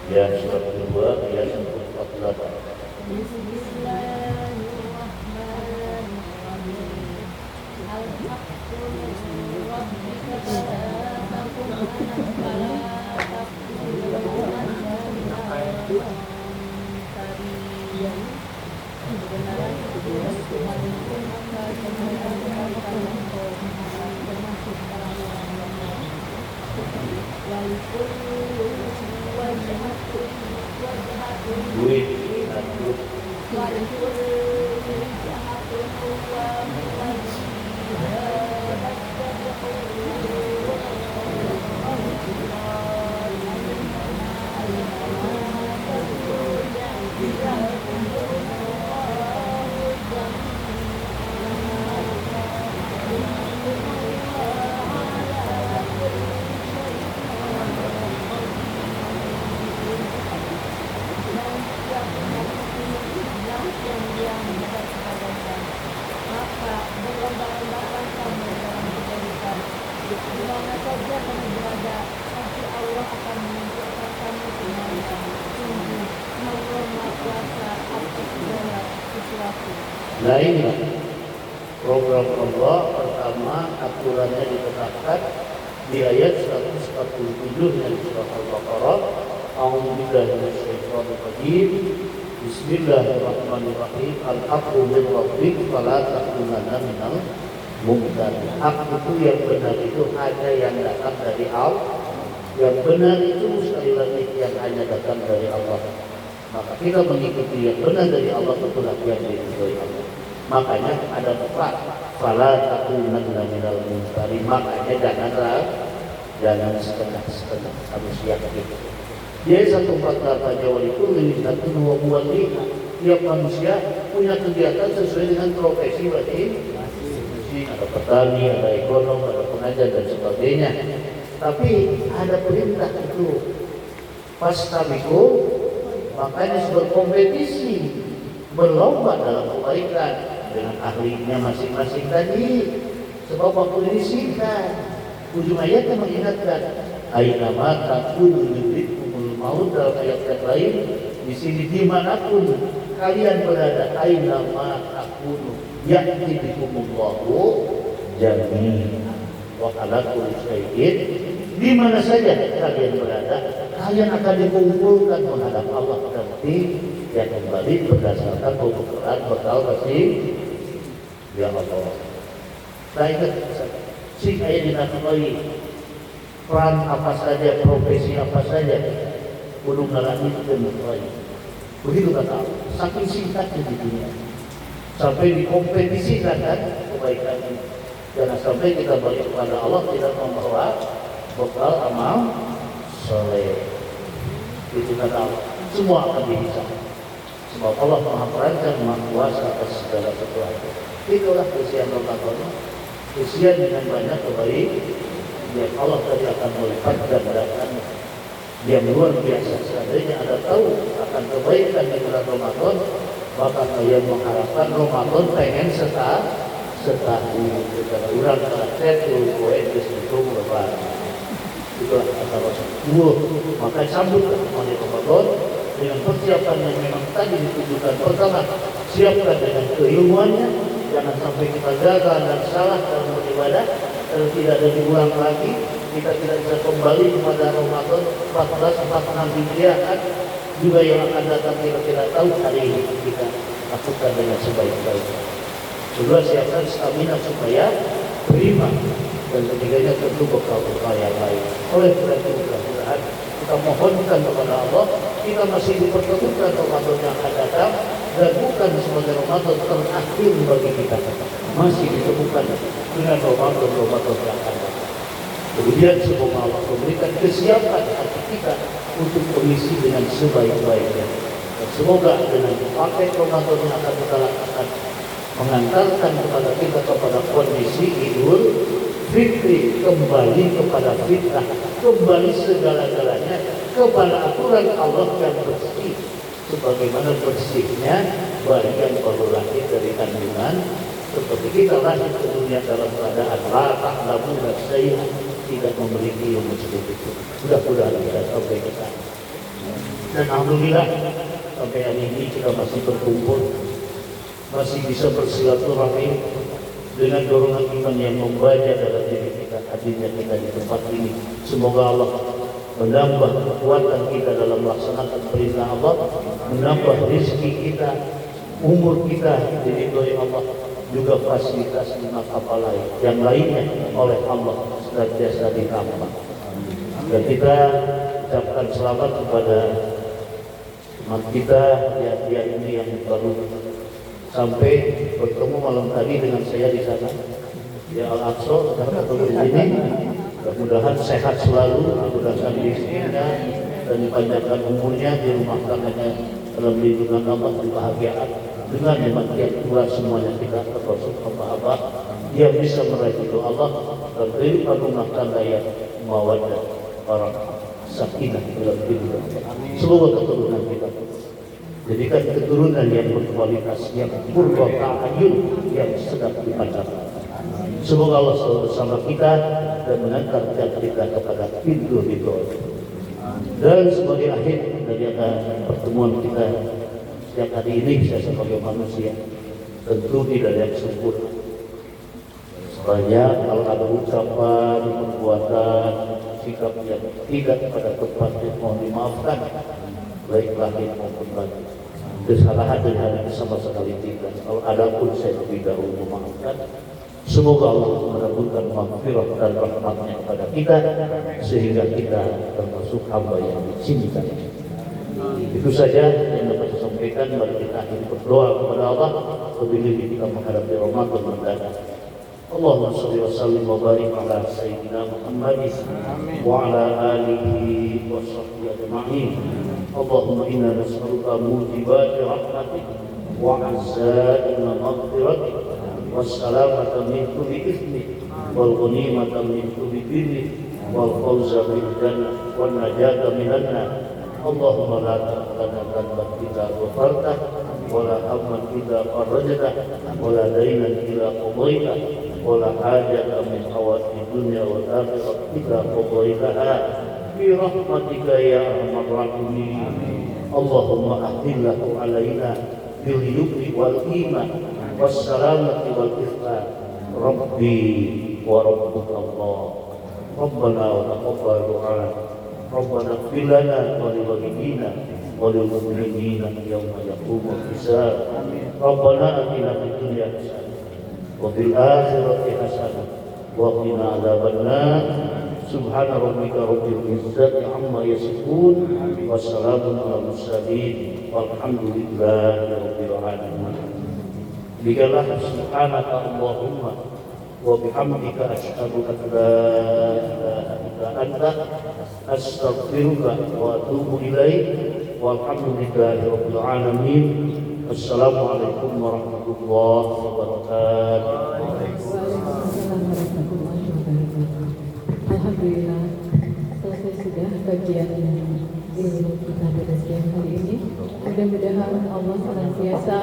Ya, surat kedua ayat 148. Duit Nah inilah program Allah pertama aturannya ditetapkan di ayat 147 yang surah Al-Baqarah. A'udzubillahi minasyaitonir rajim. Bismillahirrahmanirrahim. Al-haqqu min rabbik fala takunanna minal mumtarin. Hak itu yang benar itu hanya yang datang dari Allah. Yang benar itu sekali lagi yang hanya datang dari Allah. Maka kita mengikuti yang benar dari Allah, itulah yang diridhoi Allah. Makanya ada empat, fala takunanna minal mumtarin. Makanya jangan setengah-setengah, harus yakin. Dia 148 Jawa itu melihat kedua buah ini. Tiap manusia punya kegiatan sesuai dengan profesi berarti ada petani, ada ekonom, ada pengajar dan sebagainya. Tapi ada perintah itu fastabiqu, makanya berkompetisi, berlomba dalam kebaikan dengan ahlinya masing-masing tadi. Sebab waktu ini singkat. Ujung ayatnya mengingatkan aina ma takunu yudrikumul maut, dalam ayat yang lain di sini dimanapun kalian berada, aina ma takunu ya'ti bikumullahu jami'an wa ala kulli syai'in, di mana saja kalian berada kalian akan dikumpulkan menghadap Allah nanti yang kembali berdasarkan Al-Quran bakal pasti ya Allah. Nah ingat sing ayat dinakoi peran apa saja, profesi apa saja gunung nalani itu dinakoi. Begitu kata Allah, saking singkatnya di dunia sampai dikompetisikan kan kebaikan ini. Jangan sampai kita balik kepada Allah tidak membawa bekal amal soleh. Itu kata Allah, semua akan dihisab. Sebab Allah Maha Perancang, Maha Kuasa atas segala sesuatu. Itulah kesian Ramadan, kesian dengan banyak kebaikan yang Allah tadi akan melipat gandakan yang luar biasa. Seandainya ada tahu akan kebaikan di bulan Ramadan, maka kalian mengharapkan Ramadan pengen setahun secara urang karakter kowe geus ditung lebar. Itulah kata Rasulullah. Maka sambutlah oleh Ramadan dengan persiapan yang memang tadi ditujukan. Pertama, siapkan dengan keilmuannya, jangan sampai kita gagal dan salah dalam beribadah. Kalau tidak ada diulang lagi, kita tidak bisa kembali kepada Ramadan 1446 Hijriah kan juga yang akan datang kita tidak tahu. Hari ini kita lakukan dengan sebaik-baiknya. Kedua, siapkan stamina supaya terima, dan ketiganya tentu bekal-bekal yang lain. Oleh karena itu mudah-mudahan kita mohonkan kepada Allah kita masih dipertemukan Ramadan yang akan datang, dan bukan sebagai Ramadan terakhir bagi kita, masih ditemukan dengan Ramadan yang akan datang. Kemudian semoga Allah memberikan kesiapan hati kita untuk mengisi dengan sebaik-baiknya. Dan semoga dengan pakai Ramadan yang akan kita lakukan mengantarkan kepada kita kepada kondisi Idul Fitri, kembali kepada fitrah, kembali segala-galanya kepada aturan Allah yang bersih, sebagaimana bersihnya bayi yang baru lahir dari kandungan. Seperti kita lahir ke dunia dalam keadaan rata, namun saya tidak memiliki ilmu seperti itu. Mudah-mudahan kita sampai ke sana. Dan alhamdulillah sampai hari ini kita masih berkumpul, masih bisa bersilaturahmi dengan dorongan iman yang membaca dalam diri kita, hadirnya kita di tempat ini. Semoga Allah menambah kekuatan kita dalam melaksanakan perintah Allah, menambah rezeki kita, umur kita diridhoi Allah, juga fasilitas lima kapal lain yang lainnya oleh Allah senantiasa ditambah. Dan kita ucapkan selamat kepada teman kita ya ini yang baru sampai bertemu malam tadi dengan saya di sana ya Al-Aqsa, sekarang ketemu di sini. Mudah-mudahan sehat selalu, mudah-mudahan istrinya dan dipanjangkan umurnya, di rumah tangganya dalam lindungan Allah, kebahagiaan dengan demikian pula semuanya kita termasuk hamba-hamba yang bisa meraih ridho Allah dan kehidupan rumah tangga yang mawaddah warahmah sakinah dalam kehidupan. Semoga keturunan kita jadikan keturunan yang berkualitas, yang berkah-ayun, yang sedang dipandang. Semoga Allah selalu bersama kita dan mengantarkan kita kepada pintu ridho. Dan sebagai akhir dari pertemuan kita setiap hari ini, saya sebagai manusia tentu tidak ada yang sempurna. Banyak kalau ada ucapan, perbuatan, sikap yang tidak pada tempatnya mohon dimaafkan, baik lahir maupun batin. Kesalahan dari hari ini sama sekali tidak. Kalau ada pun saya lebih dahulu memaafkan. Semoga Allah menurunkan maghfirah dan rahmatnya kepada kita sehingga kita termasuk hamba yang dicintai. Itu saja yang dapat saya sampaikan. Mari kita akhiri berdoa kepada Allah lebih-lebih kita menghadapi Ramadan mendatang. Allahumma shalli wa sallim wa barik ala sayyidina Muhammad wa ala alihi wa sahbihi ajma'in. Allahumma inna nas'aluka mujibati rahmatik وعزائم مغفرتك والسلامة من كل إثم والغنيمة من كل بر والفوز بالجنة والنجاة من النار. اللهم لا تدع لنا ذنبا إلا غفرته ولا هما إلا فرجته ولا دينا إلا قضيته ولا حاجة من حوائج الدنيا والآخرة إلا قضيتها برحمتك يا أرحم الراحمين. اللهم أهله علينا باليمن والإيمان والسلامة والإخلاص. ربي وربك الله. ربنا وتقبل دعاءنا. ربنا اغفر لنا ولوالدينا وللمؤمنين يوم يقوم الحساب. ربنا آتنا في الدنيا حسنة وفي الآخرة حسنة وقنا عذاب النار. سبحان ربك رب العزة عما يصفون وسلام على المرسلين والحمد لله رب العالمين. Bikalah subhanaka Allahumma wa bihamdika asyhadu an la ilaha illa anta astaghfiruka wa atubu ilaik. Walhamdulillahi rabbil alamin. Assalamualaikum warahmatullahi wabarakatuh. Alhamdulillah, selesai sudah kajian ilmu kita pada siang hari ini. Mudah-mudahan Allah senantiasa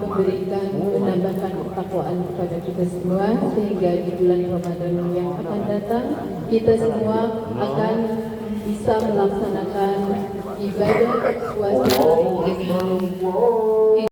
memberikan, menambahkan ketakwaan kepada kita semua, sehingga di bulan Ramadan yang akan datang kita semua akan bisa melaksanakan ibadah puasa